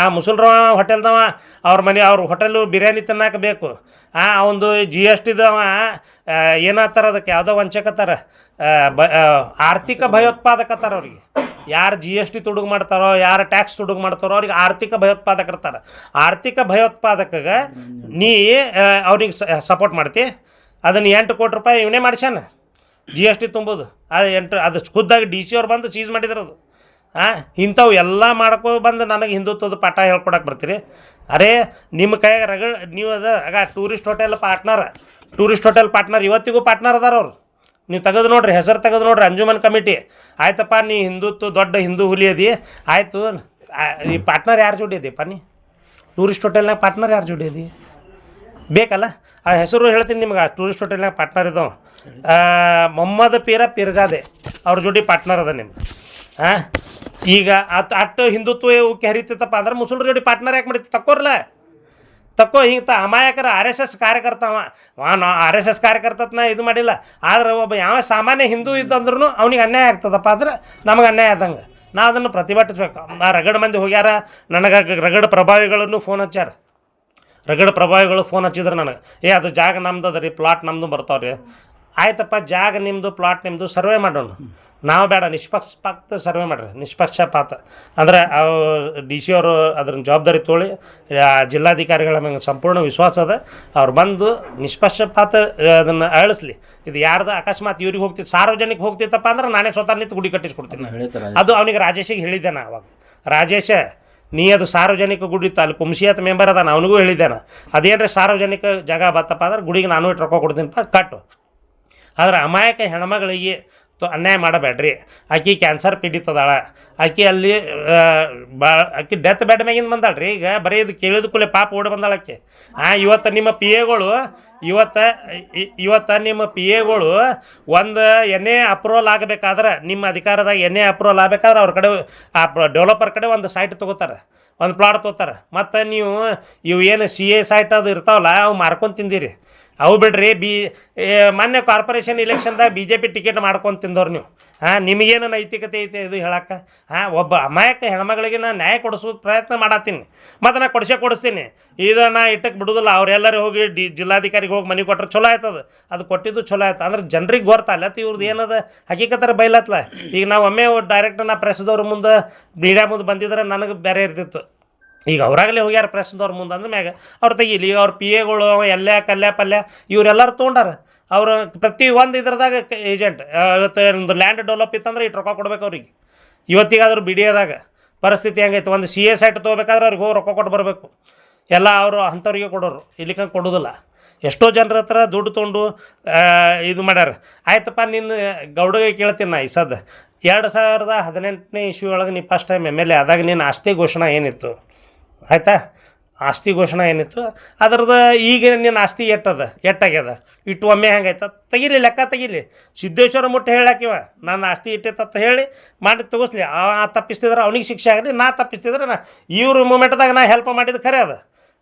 ಆ ಮುಸಲ್ರವ ಹೋಟೆಲ್ದವ ಅವ್ರ ಹೋಟೆಲು ಬಿರಿಯಾನಿ ತಿನ್ನಕ್ಕೆ ಬೇಕು. ಅವನು GSTದವ ಏನತ್ತಾರ ಅದಕ್ಕೆ ಯಾವುದೋ ವಂಚಕತ್ತಾರ, ಆರ್ಥಿಕ ಭಯೋತ್ಪಾದಕತ್ತಾರ ಅವ್ರಿಗೆ. ಯಾರು GST ತುಡುಗು ಮಾಡ್ತಾರೋ, ಯಾರು ಟ್ಯಾಕ್ಸ್ ತುಡುಗು ಮಾಡ್ತಾರೋ ಅವ್ರಿಗೆ ಆರ್ಥಿಕ ಭಯೋತ್ಪಾದಕ ಇರ್ತಾರೆ. ಆರ್ಥಿಕ ಭಯೋತ್ಪಾದಕಗೆ ನೀ ಅವ್ರಿಗೆ ಸಪೋರ್ಟ್ ಮಾಡ್ತಿ. ಅದನ್ನು 8 ಕೋಟಿ ರೂಪಾಯಿ ಇವನೇ ಮಾಡ್ಸ್ಯಾನ GST ತುಂಬೋದು. ಅದು ಖುದ್ದಾಗಿ DC ಅವ್ರು ಬಂದು ಚೀಸ್ ಮಾಡಿದ್ರದು. ಇಂಥವು ಎಲ್ಲ ಮಾಡ್ಕೊ ಬಂದು ನನಗೆ ಹಿಂದುತ್ವದ ಪಾಠ ಹೇಳ್ಕೊಡಕ್ಕೆ ಬರ್ತೀರಿ. ಅರೇ ನಿಮ್ಮ ಕೈಯಾಗ ನೀವು ಆಗ ಟೂರಿಸ್ಟ್ ಹೋಟೆಲ್ ಪಾರ್ಟ್ನರ್ ಇವತ್ತಿಗೂ ಪಾರ್ಟ್ನರ್ ಅದಾರ ಅವ್ರು. ನೀವು ತೆಗೆದು ನೋಡ್ರಿ, ಹೆಸರು ತೆಗೆದು ನೋಡ್ರಿ, ಅಂಜುಮನ್ ಕಮಿಟಿ. ಆಯ್ತಪ್ಪ, ನೀ ಹಿಂದುತ್ವ ದೊಡ್ಡ ಹಿಂದೂ ಹುಲಿ ಅದಿ, ಆಯಿತು. ಈ ಪಾರ್ಟ್ನರ್ ಯಾರು ಜೋಡಿ ಅದಿಪ್ಪ? ನೀ ಟೂರಿಸ್ಟ್ ಹೋಟೆಲ್ನಾಗ ಪಾರ್ಟ್ನರ್ ಯಾರು ಜೋಡಿ ಅದಿ? ಬೇಕಲ್ಲ, ಆ ಹೆಸರು ಹೇಳ್ತೀನಿ ನಿಮ್ಗೆ. ಟೂರಿಸ್ಟ್ ಹೋಟೆಲ್ನಾಗ ಪಾರ್ಟ್ನರ್ ಇದ್ದವು ಮೊಹಮ್ಮದ್ ಪೀರ್ಜಾದೆ ಅವ್ರ ಜೋಡಿ ಪಾರ್ಟ್ನರ್ ಅದ ನಿಮ್ಗೆ. ಈಗ ಅಟ್ಟು ಹಿಂದುತ್ವ ಉಕ್ಕಿ ಹರಿತೈತಪ್ಪ ಅಂದ್ರೆ ಮುಸಲ್ರ ಜೋಡಿ ಪಾರ್ಟ್ನರ್ ಯಾಕೆ ಮಾಡಿತ್ತು? ತಕ್ಕೋ ಹಿಂಗೆ ಅಮಾಯಕರ RSS ಕಾರ್ಯಕರ್ತವ. RSS ಕಾರ್ಯಕರ್ತನ ಇದು ಮಾಡಿಲ್ಲ. ಆದ್ರೆ ಒಬ್ಬ ಯಾವ ಸಾಮಾನ್ಯ ಹಿಂದೂ ಇದ್ದಂದ್ರೂ ಅವ್ನಿಗೆ ಅನ್ಯಾಯ ಆಗ್ತದಪ್ಪ ಅಂದ್ರೆ ನಮಗೆ ಅನ್ಯಾಯ ಆದಂಗೆ ನಾ ಅದನ್ನು ಪ್ರತಿಭಟಿಸ್ಬೇಕು. ರಗಡ್ ಮಂದಿ ಹೋಗ್ಯಾರ, ನನಗೆ ರಗಡ್ ಪ್ರಭಾವಿಗಳನ್ನು ಫೋನ್ ಹಚ್ಚಾರ. ಫೋನ್ ಹಚ್ಚಿದ್ರೆ ನನಗೆ, ಅದು ಜಾಗ ನಮ್ದು ಅದ ರೀ, ಪ್ಲಾಟ್ ನಮ್ಮದು ಬರ್ತಾವ್ರಿ. ಆಯ್ತಪ್ಪ, ಜಾಗ ನಿಮ್ಮದು, ಪ್ಲಾಟ್ ನಿಮ್ಮದು, ಸರ್ವೆ ಮಾಡೋಣ. ನಾವು ಬೇಡ, ನಿಷ್ಪಕ್ಷಪಾತ ಸರ್ವೆ ಮಾಡಿರಿ. ನಿಷ್ಪಕ್ಷಪಾತ ಅಂದರೆ DC ಅವರು ಅದ್ರ ಜವಾಬ್ದಾರಿ ತೊಗೊಳ್ಳಿ. ಜಿಲ್ಲಾಧಿಕಾರಿಗಳ ಮೇಲೆ ಸಂಪೂರ್ಣ ವಿಶ್ವಾಸ ಅದ. ಅವ್ರು ಬಂದು ನಿಷ್ಪಕ್ಷಪಾತ ಅದನ್ನು ಅಳಿಸ್ಲಿ. ಇದು ಯಾರ್ದು ಅಕಸ್ಮಾತ್ ಇವ್ರಿಗೆ ಹೋಗ್ತಿತ್ತು, ಸಾರ್ವಜನಿಕ ಹೋಗ್ತಿತ್ತಪ್ಪ ಅಂದ್ರೆ ನಾನೇ ಸ್ವತಃ ನಿಂತು ಗುಡಿ ಕಟ್ಟಿಸ್ಕೊಡ್ತೀನಿ. ಅದು ಅವನಿಗೆ ರಾಜೇಶಿಗೆ ಹೇಳಿದ್ದೆ ನಾ ಅವಾಗ. ರಾಜೇಶ, ನೀ ಅದು ಸಾರ್ವಜನಿಕ ಗುಡಿ ಅಲ್ಲಿ ಕುಂಸಿಯತ್ ಮೆಂಬರ್ ಅದ, ಅವನಿಗೂ ಹೇಳಿದ್ದೇನೆ. ಅದೇನ್ರಿ ಸಾರ್ವಜನಿಕ ಜಾಗ ಬತ್ತಪ್ಪ ಅಂದ್ರೆ ಗುಡಿಗೆ ನಾನು ಇಟ್ಟು ರೊಕ್ಕ ಕೊಡ್ತೀನಪ್ಪ, ಕಟ್ಟು. ಆದ್ರೆ ಅಮಾಯಕ ಹೆಣ್ಮಗಳಿಗೆ ಅನ್ಯಾಯ ಮಾಡಬೇಡ್ರಿ. ಆಕಿ ಕ್ಯಾನ್ಸರ್ ಪೀಡಿತದಾಳ, ಆಕಿ ಅಲ್ಲಿ ಆಕಿ ಡೆತ್ ಬೆಡ್ ಮ್ಯಾಗಿಂದ ಬಂದಾಳ್ರಿ. ಈಗ ಬರೀ ಇದು ಕೇಳಿದ ಕೂಡಲೇ ಪಾಪ ಓಡಿ ಬಂದಾಳಕ್ಕೆ. ಇವತ್ತು ನಿಮ್ಮ PAಗಳು ಇವತ್ತು ನಿಮ್ಮ PAಗಳು ಒಂದು ಎನ್ನೇ ಅಪ್ರೂವಲ್ ಆಗಬೇಕಾದ್ರೆ, ನಿಮ್ಮ ಅಧಿಕಾರದಾಗ ಎನ್ನೇ ಅಪ್ರೂವಲ್ ಆಗಬೇಕಾದ್ರೆ ಅವ್ರ ಕಡೆ ಆ ಡೆವಲಪರ್ ಕಡೆ ಒಂದು ಸೈಟ್ ತೊಗೋತಾರೆ, ಒಂದು ಪ್ಲಾಟ್ ತೊಗೋತಾರೆ. ಮತ್ತು ನೀವು ಇವು ಏನು CA ಸೈಟ್ ಅದು ಇರ್ತಾವಲ್ಲ, ಅವು ಮಾರ್ಕೊಂಡು ತಿಂದಿರಿ. ಅವು ಬಿಡ್ರಿ. ಮೊನ್ನೆ ಕಾರ್ಪೊರೇಷನ್ ಇಲೆಕ್ಷನ್ದಾಗ BJP ಟಿಕೆಟ್ ಮಾಡ್ಕೊಂಡು ತಿಂದವ್ರು ನೀವು. ನಿಮಗೇನು ನೈತಿಕತೆ ಐತೆ ಇದು ಹೇಳಕ್ಕೆ? ಒಬ್ಬ ಅಮಾಯಕ ಹೆಣ್ಮಗಳಿಗೆ ನಾನು ನ್ಯಾಯ ಕೊಡಿಸೋದು ಪ್ರಯತ್ನ ಮಾಡತ್ತೀನಿ, ಮತ್ತು ನಾನು ಕೊಡಿಸ್ತೀನಿ. ಇದು ನಾ ಇಟ್ಟಕ್ಕೆ ಬಿಡೋದಿಲ್ಲ. ಅವರೆಲ್ಲರೂ ಹೋಗಿ ಜಿಲ್ಲಾಧಿಕಾರಿಗೆ ಹೋಗಿ ಮನೆ ಕೊಟ್ಟರೆ ಚಲೋ ಆಯ್ತದ. ಅದು ಕೊಟ್ಟಿದ್ದು ಚಲೋ ಆಯ್ತು ಅಂದ್ರೆ ಜನರಿಗೆ ಗೊತ್ತಲ್ಲ ಇವ್ರದ್ದು ಏನದ ಹಕೀಕತ್ತರ ಬೈಲತ್ಲ. ಈಗ ನಾವು ಒಮ್ಮೆ ಡೈರೆಕ್ಟ್ ನಾ ಪ್ರೆಸ್ದವ್ರ ಮುಂದೆ, ಮೀಡಿಯಾ ಮುಂದೆ ಬಂದಿದ್ರೆ ನನಗೆ ಬೇರೆ ಇರ್ತಿತ್ತು. ಈಗ ಅವರಾಗಲೇ ಹೋಗ್ಯಾರ ಪ್ರೆಸ್ದವ್ರ ಮುಂದೆ ಅಂದ ಮ್ಯಾಗ ಅವ್ರು ತೆಗೀಲಿ. ಈಗ ಅವ್ರ PAಗಳು ಕಲ್ಯ ಪಲ್ಯ ಇವರೆಲ್ಲರೂ ತೊಗೊಂಡಾರ. ಅವರು ಪ್ರತಿ ಒಂದು ಇದ್ರದಾಗ ಏಜೆಂಟ್. ಇವತ್ತು ಒಂದು ಲ್ಯಾಂಡ್ ಡೆವಲಪ್ ಇತ್ತಂದ್ರೆ ಇಟ್ಟು ರೊಕ್ಕ ಕೊಡ್ಬೇಕು ಅವ್ರಿಗೆ. ಇವತ್ತಿಗಾದ್ರೂ BDAದಾಗ ಪರಿಸ್ಥಿತಿ ಹೆಂಗೈತೆ, ಒಂದು CA ಸೈಟ್ ತೊಗೋಬೇಕಾದ್ರೆ ಅವ್ರಿಗೆ ಹೋಗಿ ರೊಕ್ಕ ಕೊಟ್ಟು ಬರಬೇಕು. ಎಲ್ಲ ಅವರು ಅಂಥವ್ರಿಗೆ ಕೊಡೋರು, ಇಲ್ಲಿಕ ಕೊಡೋದಿಲ್ಲ. ಎಷ್ಟೋ ಜನರ ಹತ್ರ ದುಡ್ಡು ತೊಗೊಂಡು ಇದು ಮಾಡ್ಯಾರ. ಆಯ್ತಪ್ಪ, ನಿನ್ನ ಗೌಡಗೆ ಕೇಳ್ತೀನಿ ನಾ ಈ ಸದ್ದ 2018ನೇ ಇಸ್ವಿ ಒಳಗೆ ನೀ ಫಸ್ಟ್ ಟೈಮ್ MLA ಆದಾಗ ನಿನ್ನ ಆಸ್ತಿ ಘೋಷಣೆ ಏನಿತ್ತು? ಆಯಿತಾ, ಆಸ್ತಿ ಘೋಷಣೆ ಏನಿತ್ತು ಅದ್ರದ್ದು ಈಗ ನಿನ್ನ ಆಸ್ತಿ ಎಟ್ಟಾಗ್ಯದ ಇಟ್ಟು ಒಮ್ಮೆ ಹೆಂಗೈತೆ ತೆಗೀಲಿ, ಲೆಕ್ಕ ತೆಗೀಲಿ. ಸಿದ್ದೇಶ್ವರ ಮುಟ್ಟಿ ಹೇಳಾಕಿವ ನನ್ನ ಆಸ್ತಿ ಇಟ್ಟಿತ್ತ ಹೇಳಿ ಮಾಡಿ ತಗೋಸ್ಲಿ. ತಪ್ಪಿಸ್ತಿದ್ರೆ ಅವನಿಗೆ ಶಿಕ್ಷೆ ಆಗಲಿ, ನಾ ತಪ್ಪಿಸ್ತಿದ್ರೆ ನಾ ಇವ್ರ ಮೂಮೆಂಟ್ದಾಗ ನಾ ಹೆಲ್ಪ್ ಮಾಡಿದ್ದು ಖರೆ ಅದ.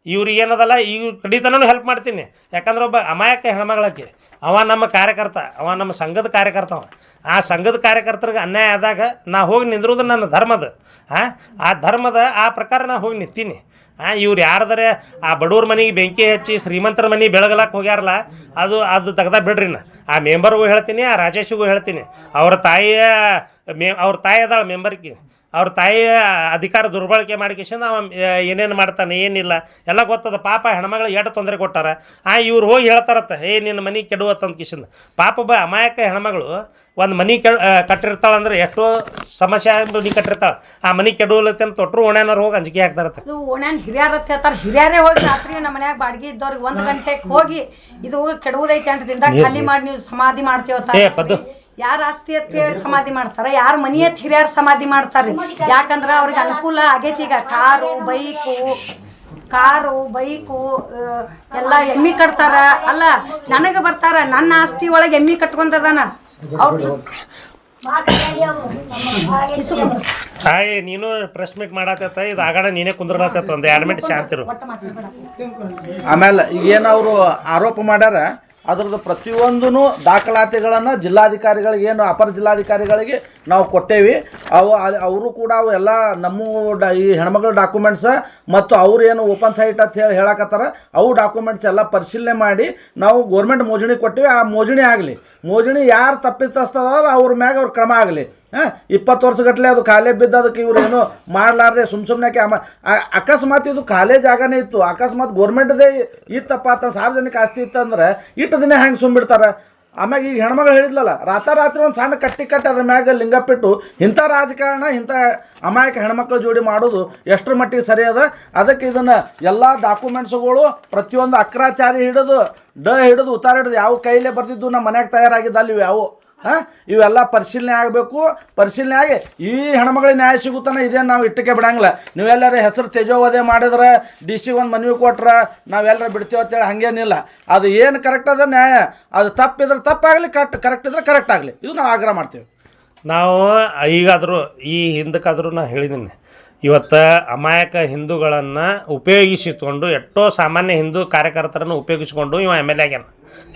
ಇವ್ರಿಗೆ ಏನದಲ್ಲ, ಇವ್ರ ಕಡಿತನೂ ಹೆಲ್ಪ್ ಮಾಡ್ತೀನಿ. ಯಾಕಂದ್ರೆ ಒಬ್ಬ ಅಮಾಯಕ ಹೆಣ್ಮಗಳಕ್ಕೆ ಅವ ನಮ್ಮ ಕಾರ್ಯಕರ್ತ, ಅವ ನಮ್ಮ ಸಂಘದ ಕಾರ್ಯಕರ್ತವ. ಆ ಸಂಘದ ಕಾರ್ಯಕರ್ತರಿಗೆ ಅನ್ಯಾಯ ಆದಾಗ ನಾ ಹೋಗಿ ನಿಂದಿರೋದು ನನ್ನ ಧರ್ಮದ. ಆ ಧರ್ಮದ ಆ ಪ್ರಕಾರ ನಾ ಹೋಗಿ ನಿಂತೀನಿ. ಇವ್ರು ಯಾರ್ದಾರೆ ಆ ಬಡವ್ರ ಮನೆಗೆ ಬೆಂಕಿ ಹಚ್ಚಿ ಶ್ರೀಮಂತರ ಮನೆ ಬೆಳಗಲಾಕ ಹೋಗ್ಯಾರಲ್ಲ, ಅದು ತೆಗ್ದ ಬಿಡ್ರಿ. ನಾ ಆ ಮೆಂಬರ್ಗೂ ಹೇಳ್ತೀನಿ, ಆ ರಾಜೇಶಿಗೂ ಹೇಳ್ತೀನಿ. ಅವ್ರ ತಾಯಿ ಅದಾಳ ಮೆಂಬರ್ಗೆ, ಅವ್ರ ತಾಯಿ ಅಧಿಕಾರ ದುರ್ಬಳಕೆ ಮಾಡಿಕೆಶಂದು ಅವ ಏನೇನು ಮಾಡ್ತಾನೆ ಏನಿಲ್ಲ ಎಲ್ಲ ಗೊತ್ತದ. ಪಾಪ ಹೆಣ್ಮಗಳು ಎಷ್ಟು ತೊಂದರೆ ಕೊಟ್ಟಾರ. ಇವ್ರು ಹೋಗಿ ಹೇಳ್ತಾರತ್ತ, ನಿನ್ನ ಮನೆ ಕೆಡುವತ್ತಂತ ಕಿಶಂದು. ಪಾಪ ಒಬ್ಬ ಅಮಾಯಕ ಹೆಣ್ಮಗಳು ಒಂದು ಮನೆ ಕಟ್ಟಿರ್ತಾಳಂದ್ರೆ ಎಷ್ಟೋ ಸಮಸ್ಯೆ ಮನೆ ಕಟ್ಟಿರ್ತಾಳೆ. ಆ ಮನೆ ಕೆಡುವಲತ್ತೆ ಅಂತ ತೊಟ್ಟರು ಓಣ್ಯಾನವ್ರು ಹೋಗಿ ಅಂಜಿಕೆ ಹಾಕ್ತಾರತ್ತ. ಇದು ಓಣ್ಯಾನ ಹಿರಿಯರತ್ತ ಹೇಳ್ತಾರೆ. ಹಿರಿಯರೇ ಹೋಗಿ ರಾತ್ರಿ ನಮ್ಮ ಮನ್ಯಾಗ ಬಾಡಿಗೆ ಇದ್ದವ್ರಿಗೆ 1 ಗಂಟೆಗೆ ಹೋಗಿ ಇದು ಕೆಡುವುದೈತೆ ಅಂತ ದಿನದಾಗ ಖಾಲಿ ಮಾಡಿ ನೀವು ಸಮಾಧಿ ಮಾಡ್ತೀವತ್ತ. ಯಾರ ಆಸ್ತಿ ಅಂತ ಹೇಳಿ ಸಮಾಧಿ ಮಾಡ್ತಾರ, ಯಾರ ಮನಿ ಅಂತ ಹಿರಿಯರು ಸಮಾಧಿ ಮಾಡ್ತಾರೆ. ಯಾಕಂದ್ರೆ ಅವ್ರಿಗೆ ಅನುಕೂಲ ಆಗೈತಿ. ಈಗ ಕಾರು ಬೈಕು ಎಲ್ಲ ಎಮ್ಮಿ ಕಟ್ತಾರ. ಅಲ್ಲ, ನನಗೆ ಬರ್ತಾರ, ನನ್ನ ಆಸ್ತಿ ಒಳಗೆ ಎಮ್ಮಿ ಕಟ್ಕೊಂಡದಾನ ಅವ್ರು. ನೀನು ಪ್ರೆಸ್ ಮೀಟ್ ಮಾಡತ್ತ, ಇದು ಆಗಾಡ ನೀನೇ ಕುಂದ್ರಲತ್ತ. ಒಂದು 2 ಮಿನಿಟ್ ಶಾಂತಿರು. ಆಮೇಲೆ ಈಗೇನು ಅವರು ಆರೋಪ ಮಾಡ್ಯಾರ ಅದ್ರದ್ದು ಪ್ರತಿಯೊಂದೂ ದಾಖಲಾತಿಗಳನ್ನು ಜಿಲ್ಲಾಧಿಕಾರಿಗಳಿಗೆ, ಏನು ಅಪರ ಜಿಲ್ಲಾಧಿಕಾರಿಗಳಿಗೆ ನಾವು ಕೊಟ್ಟೇವಿ. ಅವರು ಕೂಡ ಅವು ಎಲ್ಲ ನಮ್ಮ ಈ ಹೆಣ್ಮಕ್ಳ ಡಾಕ್ಯುಮೆಂಟ್ಸ ಮತ್ತು ಅವ್ರು ಏನು ಓಪನ್ ಸೈಟ್ ಅಂತ ಹೇಳಿ ಹೇಳಕತ್ತಾರ, ಅವು ಡಾಕ್ಯುಮೆಂಟ್ಸ್ ಎಲ್ಲ ಪರಿಶೀಲನೆ ಮಾಡಿ ನಾವು ಗೋರ್ಮೆಂಟ್ ಮೋಜಣಿ ಕೊಟ್ಟಿವಿ. ಆ ಮೋಜಣಿ ಆಗಲಿ, ಮೋಜಣಿ ಯಾರು ತಪ್ಪಿತಸ್ಥರ ಅವ್ರ ಮ್ಯಾಗ ಅವ್ರ ಕ್ರಮ ಆಗಲಿ. 20 ವರ್ಷಗಟ್ಟಲೆ ಅದು ಖಾಲಿ ಬಿದ್ದದಕ್ಕೆ ಇವ್ರು ಏನೋ ಮಾಡಲಾರ್ದೆ ಸುಮ್ಮನೆ ಅಕಸ್ಮಾತ್ ಇದು ಖಾಲಿ ಜಾಗನೇ ಇತ್ತು, ಅಕಸ್ಮಾತ್ ಗೋರ್ಮೆಂಟ್ದೇ ಇತ್ತಪ್ಪ ಅಂತ ಸಾರ್ವಜನಿಕ ಆಸ್ತಿ ಇತ್ತಂದ್ರೆ ಇಟ್ಟು ದಿನ ಹೆಂಗೆ ಸುಮ್ಬಿಡ್ತಾರೆ. ಆಮ್ಯಾಗ ಈಗ ಹೆಣ್ಮಗಳು ಹೇಳಿದ್ಲಲ್ಲ, ರಾತ್ರಿ ಒಂದು ಸಣ್ಣ ಕಟ್ಟಿ ಅದ್ರ ಮ್ಯಾಗ ಲಿಂಗಪ್ಪಿಟ್ಟು ಇಂಥ ರಾಜಕಾರಣ ಇಂಥ ಅಮಾಯಕ ಹೆಣ್ಮಕ್ಳು ಜೋಡಿ ಮಾಡೋದು ಎಷ್ಟರ ಮಟ್ಟಿಗೆ ಸರಿ ಅದ. ಅದಕ್ಕೆ ಇದನ್ನು ಎಲ್ಲ ಡಾಕ್ಯುಮೆಂಟ್ಸ್ಗಳು ಪ್ರತಿಯೊಂದು ಅಕ್ರಾಚಾರಿ ಹಿಡಿದು ಹಿಡಿದು ಉತ್ತಾರ ಹಿಡಿದು ಯಾವ ಕೈಲೇ ಬರ್ತಿದ್ದು ನಮ್ಮ ಮನ್ಯಾಗ ತಯಾರಾಗಿದ್ದ ಅಲ್ಲಿ ಇವು ಇವೆಲ್ಲ ಪರಿಶೀಲನೆ ಆಗಬೇಕು. ಪರಿಶೀಲನೆ ಆಗಿ ಈ ಹೆಣ್ಮಗಳಿಗೆ ನ್ಯಾಯ ಸಿಗುತ್ತಾನೆ ಇದೇನು ನಾವು ಇಟ್ಟಕ್ಕೆ ಬಿಡಂಗಿಲ್ಲ. ನೀವೆಲ್ಲರೂ ಹೆಸರು ತೇಜೋವಧೆ ಮಾಡಿದ್ರೆ DC ಒಂದು ಮನವಿ ಕೊಟ್ರೆ ನಾವೆಲ್ಲರೂ ಬಿಡ್ತೀವಿ ಅಂತೇಳಿ ಹಾಗೇನಿಲ್ಲ. ಅದು ಏನು ಕರೆಕ್ಟ್ ಅದ ನ್ಯಾಯ, ಅದು ತಪ್ಪಿದ್ರೆ ತಪ್ಪಾಗಲಿ, ಕರೆಕ್ಟ್ ಇದ್ರೆ ಕರೆಕ್ಟ್ ಆಗಲಿ, ಇದು ನಾವು ಆಗ್ರಹ ಮಾಡ್ತೀವಿ. ನಾವು ಈಗಾದರೂ ಈ ಹಿಂದಕ್ಕಾದರೂ ನಾನು ಹೇಳಿದ್ದೀನಿ, ಇವತ್ತು ಅಮಾಯಕ ಹಿಂದೂಗಳನ್ನು ಉಪಯೋಗಿಸಿಕೊಂಡು ಎಷ್ಟೋ ಸಾಮಾನ್ಯ ಹಿಂದೂ ಕಾರ್ಯಕರ್ತರನ್ನು ಉಪಯೋಗಿಸ್ಕೊಂಡು ಇವ MLA ಆಗ್ಯಾನ.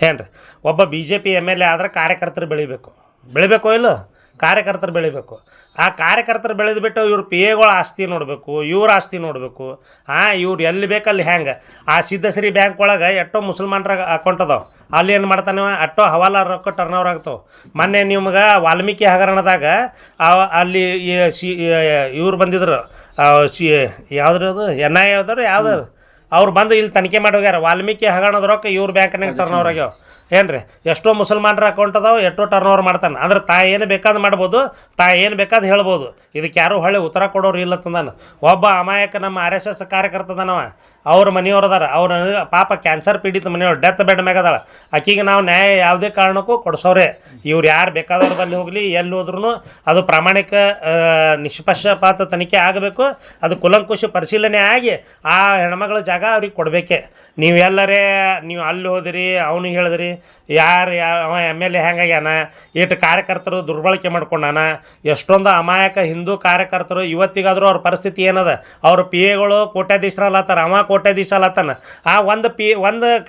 ಏನು ರೀ, ಒಬ್ಬ BJP MLA ಆದ್ರೆ ಕಾರ್ಯಕರ್ತರು ಬೆಳಿಬೇಕೋ ಇಲ್ಲೋ, ಕಾರ್ಯಕರ್ತರು ಬೆಳಿಬೇಕು. ಆ ಕಾರ್ಯಕರ್ತರು ಬೆಳೆದ್ಬಿಟ್ಟು ಇವ್ರ PAಗಳ ಆಸ್ತಿ ನೋಡಬೇಕು, ಇವ್ರ ಆಸ್ತಿ ನೋಡಬೇಕು. ಇವ್ರು ಎಲ್ಲಿ ಬೇಕಲ್ಲಿ ಹೆಂಗೆ ಆ ಸಿದ್ಧಶ್ರೀ ಬ್ಯಾಂಕ್ ಒಳಗೆ ಎಷ್ಟೋ ಮುಸಲ್ಮಾನರ ಅಕೌಂಟ್ ಅದಾವೆ, ಅಲ್ಲಿ ಏನು ಮಾಡ್ತಾನೆ ಅಷ್ಟೋ ಹವಾಲ ರೊಕ್ಕ ಟರ್ನ್ ಓವರ್ ಆಗ್ತಾವೆ. ಮೊನ್ನೆ ನಿಮ್ಗೆ ವಾಲ್ಮೀಕಿ ಹಗರಣದಾಗ ಅಲ್ಲಿ ಇವ್ರು ಬಂದಿದ್ರು, ಯಾವ್ದು ಅದು NIA ಯಾವ್ದು ಅವ್ರು ಬಂದು ಇಲ್ಲಿ ತನಿಖೆ ಮಾಡಿ ಹೋಗ್ಯಾರ. ವಾಲ್ಮೀಕಿ ಹಗರಣದ ರೊಕ್ಕ ಇವ್ರ ಬ್ಯಾಂಕ್ನಾಗ ಟರ್ನ್ ಓವರ್ ಆಗ್ಯಾವ. ಏನು ರೀ, ಎಷ್ಟೋ ಮುಸಲ್ಮಾನರ ಅಕೌಂಟ್ ಅದಾವೆ, ಎಷ್ಟೋ ಟರ್ನ್ ಓವರ್ ಮಾಡ್ತಾನೆ. ಅಂದ್ರೆ ಏನು ಬೇಕಾದ್ ಮಾಡ್ಬೋದು, ಏನು ಬೇಕಾದ್ ಹೇಳ್ಬೋದು. ಇದಕ್ಕೆ ಯಾರೂ ಹೊಳ್ಳಿ ಉತ್ತರ ಕೊಡೋರು ಇಲ್ಲ ತಂದಾನ. ಒಬ್ಬ ಅಮಾಯಕ ನಮ್ಮ RSS ಕಾರ್ಯಕರ್ತದನವ, ಅವ್ರ ಮನೆಯವ್ರು ಅದಾರ, ಅವ್ರ ಪಾಪ ಕ್ಯಾನ್ಸರ್ ಪೀಡಿತ ಮನೆಯವ್ರು ಡೆತ್ ಬೆಡ್ ಮ್ಯಾಗ ಅದಾಳ. ಆಕಿಗೆ ನಾವು ನ್ಯಾಯ ಯಾವುದೇ ಕಾರಣಕ್ಕೂ ಕೊಡಿಸೋರೆ. ಇವ್ರು ಯಾರು ಬೇಕಾದವ್ರು ಬಲ್ಲಿ ಹೋಗಲಿ, ಎಲ್ಲಿ ಹೋದ್ರೂ ಅದು ಪ್ರಾಮಾಣಿಕ ನಿಷ್ಪಕ್ಷಪಾತ ತನಿಖೆ ಆಗಬೇಕು. ಅದು ಕುಲಂಕುಷ ಪರಿಶೀಲನೆ ಆಗಿ ಆ ಹೆಣ್ಮಗಳ ಜಾಗ ಅವ್ರಿಗೆ ಕೊಡಬೇಕೆ. ನೀವು ಎಲ್ಲರೇ ನೀವು ಅಲ್ಲಿ ಹೋದಿರಿ, ಅವ್ನಿಗೆ ಹೇಳಿದ್ರಿ ಯಾರು ಅವ MLA ಹೆಂಗಾಗ್ಯಾನ, ಇಟ್ಟು ಕಾರ್ಯಕರ್ತರು ದುರ್ಬಳಕೆ ಮಾಡ್ಕೊಂಡಾನ. ಎಷ್ಟೊಂದು ಅಮಾಯಕ ಹಿಂದೂ ಕಾರ್ಯಕರ್ತರು ಇವತ್ತಿಗಾದರೂ ಅವ್ರ ಪರಿಸ್ಥಿತಿ ಏನದ, ಅವ್ರ PAಗಳು ಕೋಟ್ಯಾಧೀಶರಲ್ಲತ್ತಾರ, ಅವ ಕೋಟ್ಯಾಧೀಶ ಅಲ್ಲತ್ತಾನ. ಆ ಒಂದು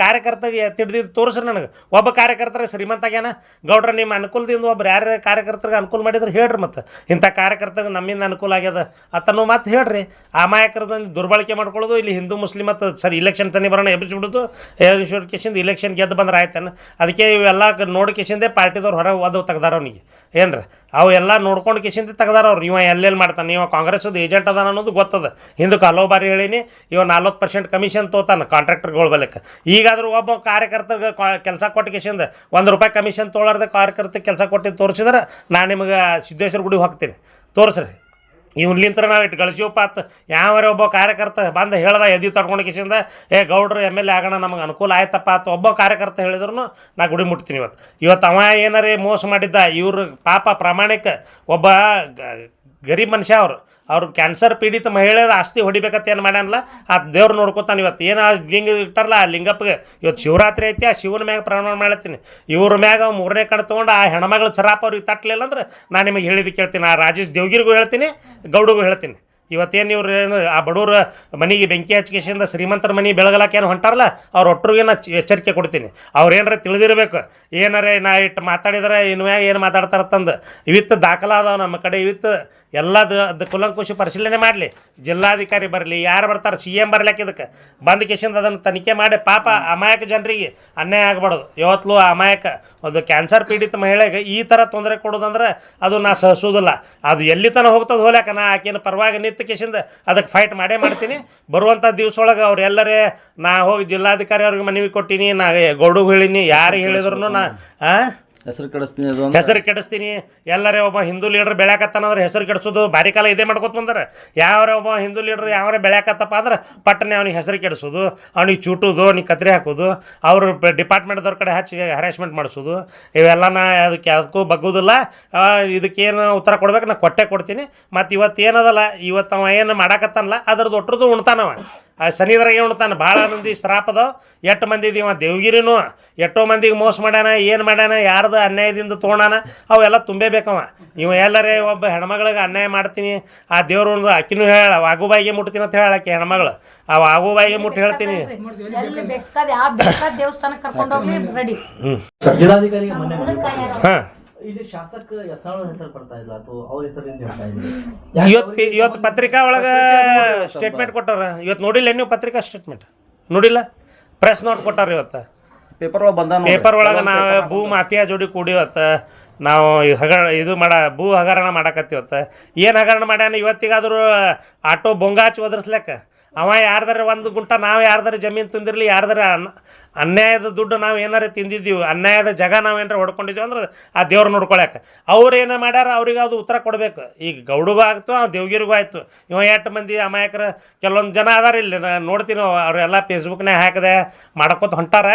ಕಾರ್ಯಕರ್ತಗೆ ತಿಡ್ದಿದ್ದು ತೋರಿಸ್ರಿ ನನಗೆ. ಒಬ್ಬ ಕಾರ್ಯಕರ್ತರ ಶ್ರೀಮಂತ ಆಗ್ಯಾನ. ಗೌಡ್ರ ನಿಮ್ಮ ಅನುಕೂಲದಿಂದ ಒಬ್ರು ಯಾರ್ಯಾರ ಕಾರ್ಯಕರ್ತರಿಗೆ ಅನುಕೂಲ ಮಾಡಿದ್ರೆ ಹೇಳ್ರಿ, ಮತ್ತು ಇಂಥ ಕಾರ್ಯಕರ್ತಗೆ ನಮ್ಮಿಂದ ಅನುಕೂಲ ಆಗ್ಯದ ಅತನೂ ಮತ್ತೆ ಹೇಳ್ರಿ. ಅಮಾಯಕರದೊಂದು ದುರ್ಬಳಕೆ ಮಾಡ್ಕೊಳ್ಳೋದು, ಇಲ್ಲಿ ಹಿಂದೂ ಮುಸ್ಲಿಮ್ ಮತ್ತು ಸರಿ ಇಲೆಕ್ಷನ್ ತನಿ ಬರೋಣ ಎಬ್ಬಿಸ್ಬಿಡೋದು, ಕೇಸಿಂದ ಇಲೆಕ್ಷನ್ ಗೆದ್ದು ಬಂದ್ರೆ ಆಯ್ತಾನ. ಅದಕ್ಕೆ ಇವೆಲ್ಲ ನೋಡಿ ಕೇಸಿಂದೆ ಪಾರ್ಟಿದವ್ರು ಹೊರಗೆ ಓದವು ತೆಗ್ದಾರ ಅವನಿಗೆ. ಏನು ರೀ, ಅವು ಎಲ್ಲ ನೋಡ್ಕೊಂಡು ಕೇಸಿಂದ ತೆಗ್ದಾರ ಅವ್ರು. ಇವ ಎಲ್ಲೆಲ್ಲಿ ಮಾಡ್ತಾನೆ, ಇವ ಕಾಂಗ್ರೆಸ್ದು ಏಜೆಂಟ್ ಅದಾನ ಅನ್ನೋದು ಗೊತ್ತದ. ಹಿಂದಕ್ಕೆ ಹಲವು ಬಾರಿ ಹೇಳೀನಿ, ಇವ 40% ಕಮಿಷನ್ ತೋತಾನೆ ಕಾಂಟ್ರಾಕ್ಟರ್ಗಳ ಬಲಕ್ಕೆ. ಈಗಾದರೂ ಒಬ್ಬ ಕಾರ್ಯಕರ್ತರಿಗೆ ಕೆಲಸ ಕೊಟ್ಟು ಕೇಸಿಂದ ₹1 ಕಮಿಷನ್ ತೊಗೊಳಾರ್ದೆ ಕಾರ್ಯಕರ್ತರಿಗೆ ಕೆಲಸ ಕೊಟ್ಟಿದ್ದು ತೋರಿಸಿದ್ರೆ ನಾನು ನಿಮಗೆ ಸಿದ್ದೇಶ್ವರ ಗುಡಿಗೆ ಹೋಗ್ತೀನಿ, ತೋರಿಸ್ರಿ. ಇವ್ಲಿಂತ್ರ ನಾವು ಇಟ್ಟು ಗಳಿಸಿವಪ್ಪ ಅಂತ ಯಾವರೇ ಒಬ್ಬ ಕಾರ್ಯಕರ್ತ ಬಂದು ಹೇಳ್ದ ಎದಿ ತಡ್ಕೊಂಡು ಕಿಸಿಂದ ಗೌಡ್ರು MLA ಆಗೋಣ ನಮಗೆ ಅನುಕೂಲ ಆಯ್ತಪ್ಪ ಅಂತ ಒಬ್ಬ ಕಾರ್ಯಕರ್ತ ಹೇಳಿದ್ರು ನಾ ಗುಡಿ ಮುಟ್ತೀನಿ. ಇವತ್ತು ಅವ ಏನಾರೇ ಮೋಸ ಮಾಡಿದ್ದ, ಇವ್ರು ಪಾಪ ಪ್ರಾಮಾಣಿಕ ಒಬ್ಬ ಗರೀಬ್ ಮನುಷ್ಯ. ಅವ್ರು ಕ್ಯಾನ್ಸರ್ ಪೀಡಿತ ಮಹಿಳೆದ ಆಸ್ತಿ ಹೊಡಿಬೇಕಂತ ಏನು ಮಾಡ್ಯಾನಲ್ಲ, ಆ ದೇವ್ರು ನೋಡ್ಕೊತಾನೆ. ಇವತ್ತು ಏನು ಲಿಂಗ ಇಟ್ಟಾರಲ್ಲ ಆ ಲಿಂಗಪ್ಪಗೆ, ಇವತ್ತು ಶಿವರಾತ್ರಿ ಐತಿ, ಆ ಶಿವನ ಮ್ಯಾಗ ಪ್ರಮಾಣ ಮಾಡ್ತೀನಿ. ಇವ್ರ ಮ್ಯಾಗ 3ನೇ ಕಡೆ ತೊಗೊಂಡು ಆ ಹೆಣ್ಮಗಳು ಸರಾಪ ಅವ್ರಿಗೆ ತಟ್ಟಲಿಲ್ಲ ಅಂದ್ರೆ ನಾನು ನಿಮಗೆ ಹೇಳಿದ್ದು ಕೇಳ್ತೀನಿ. ಆ ರಾಜೇಶ್ ದೇವ್ಗಿರಿಗೂ ಹೇಳ್ತೀನಿ, ಗೌಡಗೂ ಹೇಳ್ತೀನಿ. ಇವತ್ತೇನು ಇವ್ರು ಏನು ಆ ಬಡವ್ರ ಮನೆಗೆ ಬೆಂಕಿ ಹಚ್ಕೇಸಿಂದ ಶ್ರೀಮಂತರ ಮನೆ ಬೆಳಗಲಾಕ ಏನು ಹೊಂಟಾರಲ್ಲ, ಅವ್ರ ಒಟ್ಟರಿಗೆ ನಾ ಎಚ್ಚರಿಕೆ ಕೊಡ್ತೀನಿ. ಅವ್ರು ಏನಾರ ತಿಳಿದಿರ್ಬೇಕು, ಏನಾರೇ ನಾ ಇಟ್ಟು ಮಾತಾಡಿದ್ರೆ ಇನ್ಮ್ಯಾಗ ಏನು ಮಾತಾಡ್ತಾರತ್ತಂದು ಇವಿತ್ತು ದಾಖಲಾದವ ನಮ್ಮ ಕಡೆ. ಇವಿತ್ತು ಎಲ್ಲದು ಕುಲಂಕುಷ ಪರಿಶೀಲನೆ ಮಾಡಲಿ. ಜಿಲ್ಲಾಧಿಕಾರಿ ಬರಲಿ, ಯಾರು ಬರ್ತಾರೆ, CM ಬರ್ಲಿಕ್ಕೆ ಇದಕ್ಕೆ ಬಂದು ಕೇಸಿಂದ ಅದನ್ನು ತನಿಖೆ ಮಾಡಿ. ಪಾಪ ಅಮಾಯಕ ಜನರಿಗೆ ಅನ್ಯಾಯ ಆಗ್ಬಾರ್ದು. ಯಾವತ್ತೂ ಅಮಾಯಕ ಒಂದು ಕ್ಯಾನ್ಸರ್ ಪೀಡಿತ ಮಹಿಳೆಗೆ ಈ ಥರ ತೊಂದರೆ ಕೊಡೋದಂದ್ರೆ ಅದು ನಾ ಸಹಿಸೋದಿಲ್ಲ. ಅದು ಎಲ್ಲಿ ತನಕ ಹೋಗ್ತದೆ ಹೋಗ್ಲಾಕ ನಾ ಆಕೆನ ಪರವಾಗಿ ನಿಂತ ಕೇಸಿಂದ ಅದಕ್ಕೆ ಫೈಟ್ ಮಾಡ್ತೀನಿ. ಬರುವಂಥ ದಿವ್ಸ ಒಳಗೆ ಅವ್ರು ಎಲ್ಲರೇ ನಾ ಹೋಗಿ ಜಿಲ್ಲಾಧಿಕಾರಿ ಅವ್ರಿಗೆ ಮನವಿ ಕೊಟ್ಟೀನಿ, ನಾ ಗೌಡಗೆ ಹೇಳಿನಿ, ಯಾರಿಗೆ ಹೇಳಿದ್ರು ನಾ ಹೆಸರು ಕೆಡಿಸ್ತೀನಿ. ಎಲ್ಲರೇ ಒಬ್ಬ ಹಿಂದೂ ಲೀಡರ್ ಬೆಳ್ಯಾಕತ್ತಾನಂದ್ರೆ ಹೆಸರು ಕೆಡಿಸೋದು ಭಾರಿ ಕಾಲ ಇದೇ ಮಾಡ್ಕೊತ ಬಂದಾರೆ. ಯಾವ್ರೆ ಒಬ್ಬ ಹಿಂದೂ ಲೀಡರ್ ಯಾವ್ರೆ ಬೆಳ್ಯಾಕತ್ತಪ್ಪ ಅಂದ್ರೆ ಪಟ್ಟನೆ ಅವ್ನಿಗೆ ಹೆಸರು ಕೆಡಿಸೋದು, ಅವ್ನಿಗೆ ಚೂಟೋದು, ಅವ್ನಿಗೆ ಕತ್ರಿ ಹಾಕೋದು, ಅವರು ಡಿಪಾರ್ಟ್ಮೆಂಟ್ದವ್ರ ಕಡೆ ಹಚ್ಚಿ ಹ್ಯಾರಾಸ್ಮೆಂಟ್ ಮಾಡಿಸೋದು, ಇವೆಲ್ಲ ನಾ ಅದಕ್ಕೂ ಬಗ್ಗೋದಿಲ್ಲ. ಇದಕ್ಕೇನು ಉತ್ತರ ಕೊಡ್ಬೇಕು ನಾ ಕೊಡ್ತೀನಿ. ಮತ್ತು ಇವತ್ತು ಏನದಲ್ಲ, ಇವತ್ತು ಅವ ಏನು ಮಾಡಾಕತ್ತಾನಲ್ಲ ಅದ್ರದ್ದು ಒಟ್ಟರದು ಉಣ್ತಾನವ. ಶನಿದ್ರಾಗೆ ಉಣ್ತಾನೆ. ಭಾಳ ಮಂದಿ ಶ್ರಾಪದ, 8 ಮಂದಿ ಇವ ದೇವ್ಗಿರಿನೂ ಎಷ್ಟೋ ಮಂದಿಗೆ ಮೋಸ ಮಾಡ್ಯಾನ, ಏನು ಮಾಡ್ಯಾನ, ಯಾರ್ದು ಅನ್ಯಾಯದಿಂದ ತೊಗೊಂಡಾನ, ಅವೆಲ್ಲ ತುಂಬೇಬೇಕವ. ಇವ ಎಲ್ಲರೇ ಒಬ್ಬ ಹೆಣ್ಮಗಳಿಗೆ ಅನ್ಯಾಯ ಮಾಡ್ತೀನಿ, ಆ ದೇವ್ರು ಒಂದು ಅಕ್ಕಿನೂ ಹೇಳ ವಾಗುಬಾಯಿಗೆ ಮುಟ್ತೀನಿ ಅಂತ ಹೇಳಕ್ಕೆ ಹೆಣ್ಮಗಳು, ಆ ವಾಗುಬಾಯಿಗೆ ಮುಟ್ಟಿ ಹೇಳ್ತೀನಿ. ಎಲ್ಲಿ ಬೇಕಾದ ಯಾವ ಬೇಕಾದ ದೇವಸ್ಥಾನಕ್ಕೆ ಕರ್ಕೊಂಡು ಹೋಗ್ಲಿ ರೆಡಿ. ಜಿಲ್ಲಾಧಿಕಾರಿಗೆ ಮೊನ್ನೆ ಹಾಂ, ಇಲ್ಲಿ ಶಾಸಕ ಯತ್ನಾಳ್ ಹೆಸರು ಬರ್ತಾ ಇಲ್ಲ, ಅಥವಾ ಅವ್ರ ಹೆಸರಿಂದ ಹೇಳ್ತಾ ಇದ್ದಾರೆ. ಇವತ್ತು ಪತ್ರಿಕಾ ಒಳಗೆ ಸ್ಟೇಟ್ಮೆಂಟ್ ಕೊಟ್ಟಾರ. ಇವತ್ತು ನೋಡಿಲ್ಲ ನೀವು ಪತ್ರಿಕಾ ಸ್ಟೇಟ್ಮೆಂಟ್? ನೋಡಿಲ್ಲ, ಪ್ರೆಸ್ ನೋಟ್ ಕೊಟ್ಟಾರ ಇವತ್ತು. ಪೇಪರ್ ಒಳಗೆ ಬಂದ ಪೇಪರ್ ಒಳಗೆ ನಾವು ಭೂ ಮಾಫಿಯಾ ಜೋಡಿ ಕೂಡಿವತ್ತ ನಾವು ಇದು ಭೂ ಹಗರಣ ಮಾಡಕತ್ತೀವತ್ತ ಏನು ಹಗರಣ ಮಾಡ್ಯಾನ ಇವತ್ತಿಗಾದರೂ ಆಟೋ ಬೊಂಗಾಚ್ ಒದರ್ಸ್ಲೆಕ್ಕ ಅವ ಯಾರ್ದಾರ ಒಂದು ಗುಂಟ ನಾವು ಯಾರ್ದಾರ ಜಮೀನು ತಿಂದಿರಲಿ ಯಾರ್ದಾರ ಅನ್ಯಾಯದ ದುಡ್ಡು ನಾವು ಏನಾರ ತಿಂದಿದ್ದೀವಿ ಅನ್ಯಾಯದ ಜಾಗ ನಾವು ಏನಾರ ಹೊಡ್ಕೊಂಡಿದ್ದೀವಿ ಅಂದ್ರೆ ಆ ದೇವ್ರು ನೋಡ್ಕೊಳಕ್ಕೆ ಅವ್ರು ಏನು ಮಾಡ್ಯಾರ ಅವ್ರಿಗೆ ಅದು ಉತ್ತರ ಕೊಡಬೇಕು ಈಗ ಗೌಡಗೂ ಆಗ್ತು ಆ ದೇವ್ಗಿರಿಗೂ ಆಯಿತು ಇವ ಎಷ್ಟು ಮಂದಿ ಅಮಾಯಕರ ಕೆಲವೊಂದು ಜನ ಅದಾರ ಇಲ್ಲಿ ನೋಡ್ತೀನಿ ಅವರೆಲ್ಲ ಫೇಸ್ಬುಕ್ನಾಗ ಹಾಕಿದೆ ಮಾಡ್ಕೊತ ಹೊಂಟಾರ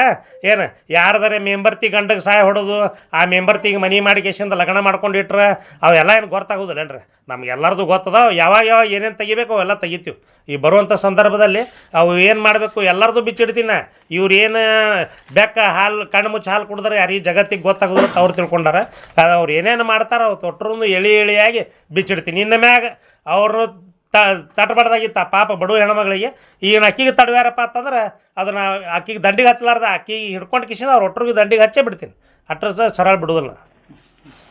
ಏನು ಯಾರ್ದಾರೆ ಮೆಂಬರ್ತಿ ಗಂಡಗೆ ಸಹಾಯ ಹೊಡೋದು ಆ ಮೆಂಬರ್ತಿಗೆ ಮನೆ ಮಾಡಿ ಕೇಸಿಂದ ಲಗ್ನ ಮಾಡ್ಕೊಂಡಿಟ್ರೆ ಅವೆಲ್ಲ ಏನು ಗೊತ್ತಾಗೋದಿಲ್ಲೇನ್ರಿ ನಮ್ಗೆಲ್ಲರದು ಗೊತ್ತದ ಯಾವಾಗ ಏನೇನು ತೆಗಿಬೇಕು ಅವೆಲ್ಲ ತೆಗಿತೀವಿ ಈ ಬರುವಂಥ ಸಂದರ್ಭದಲ್ಲಿ ಅವು ಏನು ಮಾಡಬೇಕು ಎಲ್ಲರದು ಬಿಚ್ಚಿಡ್ತೀನಿ ಇವ್ರು ಏನು ಬೆಕ್ಕ ಹಾಲು ಕಣ್ಣು ಮುಚ್ಚಿ ಹಾಲು ಕುಡಿದ್ರೆ ಯಾರಿಗೆ ಜಗತ್ತಿಗೆ ಗೊತ್ತಾಗೋದು ಅವ್ರು ತಿಳ್ಕೊಂಡಾರ ಅವ್ರು ಏನೇನು ಮಾಡ್ತಾರ ಅವ್ರು ತೊಟ್ಟರು ಎಳಿಯಾಗಿ ಬಿಚ್ಚಿಡ್ತೀನಿ ಇನ್ನು ಮ್ಯಾಗ ಅವರು ತಟ್ಟಬಾರ್ದಾಗಿತ್ತ ಪಾಪ ಬಡವ ಹೆಣ್ಮಗಳಿಗೆ ಈಗ ಅಕ್ಕಿಗೆ ತಡವ್ಯಾರಪ್ಪ ಅಂತಂದ್ರೆ ಅದನ್ನು ಅಕ್ಕಿಗೆ ದಂಡಿಗೆ ಹಚ್ಚಲಾರ್ದ ಅಕ್ಕಿಗೆ ಹಿಡ್ಕೊಂಡು ಕಿಶಿನ ಅವ್ರು ಒಟ್ಟರಿಗೆ ದಂಡಿಗೆ ಹಚ್ಚೇ ಬಿಡ್ತೀನಿ ಅಟ್ರ ಸರಳ ಬಿಡೋದಿಲ್ಲ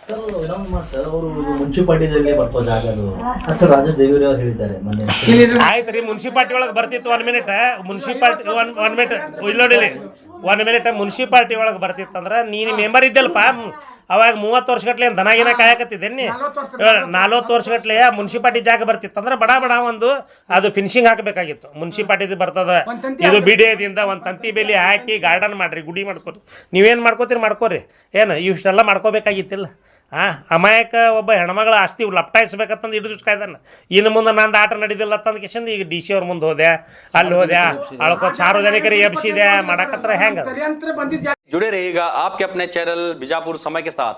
ಸರ್ ಇನ್ನೊಂದು ಮಾತು ಸರ್ ಅವರು ಮುನ್ಸಿಪಾಲ್ಟಿದಾಗೆ ಬರ್ತೋ ಜಾಗ ಅದು ಅಂತ ರಾಜ ದೇವರಿ ಅವ್ರು ಹೇಳಿದ್ದಾರೆ ಮೊನ್ನೆ ಆಯ್ತು ರೀ ಮುನ್ಸಿಪಾಲ್ಟಿ ಒಳಗೆ ಬರ್ತಿತ್ತು 1 ಮಿನಿಟ್ ಮುನ್ಸಿಪಾಲ್ಟಿ ಒನ್ ಮಿನಿಟ್ ಇಲ್ಲೋಡಿಲಿ 1 ಮಿನಿಟ್ ಮುನ್ಸಿಪಾಲ್ಟಿ ಒಳಗೆ ಬರ್ತಿತ್ತಂದ್ರೆ ನೀನು ಮೆಂಬರ್ ಇದ್ದಲ್ಲಪ್ಪ ಅವಾಗ 30 ವರ್ಷಗಟ್ಲೆ ದನಾಗಿನ ಕಾಯಕತ್ತಿದ್ದೇನೆ 40 ವರ್ಷಗಟ್ಲೆ ಮುನ್ಸಿಪಾಲ್ಟಿ ಜಾಗ ಬರ್ತಿತ್ತಂದ್ರೆ ಬಡ ಒಂದು ಅದು ಫಿನಿಶಿಂಗ್ ಹಾಕಬೇಕಾಗಿತ್ತು ಮುನ್ಸಿಪಾಲ್ಟಿದು ಬರ್ತದ ಇದು ಬಿಡಿಯದಿಂದ ಒಂದು ತಂತಿ ಬೇಲಿ ಹಾಕಿ ಗಾರ್ಡನ್ ಮಾಡ್ರಿ ಗುಡಿ ಮಾಡ್ಕೊರಿ ನೀವೇನು ಮಾಡ್ಕೋರಿ ಏನು ಇಷ್ಟೆಲ್ಲ ಮಾಡ್ಕೋಬೇಕಾಗಿತ್ತಿಲ್ಲ ಅಮಾಯಕ ಒಬ್ಬ ಹೆಣ್ಮಗಳ ಆಸ್ತಿ ಲಪ್ಟಾಯಿಸ್ಬೇಕಂತಂದು ಹಿಡಿದು ಕಾಯ್ದಾನ ಇನ್ನು ಮುಂದೆ ನಂದು ಆಟ ನಡೀದಿಲ್ಲ ತಂದು ಕಿಶಂದು ಈಗ DC ಅವ್ರ ಮುಂದೆ ಹೋದೆ ಅಲ್ಲಿ ಹೋದೆ ಅಳ್ಕೋ ಸಾರ್ವಜನಿಕರಿಗೆ ಎಬ್ಸಿದೆ ಮಾಡಕತ್ರ ಹೆಂಗೆ जुड़े रहिएगा आपके अपने चैनल बीजापुर समय के साथ।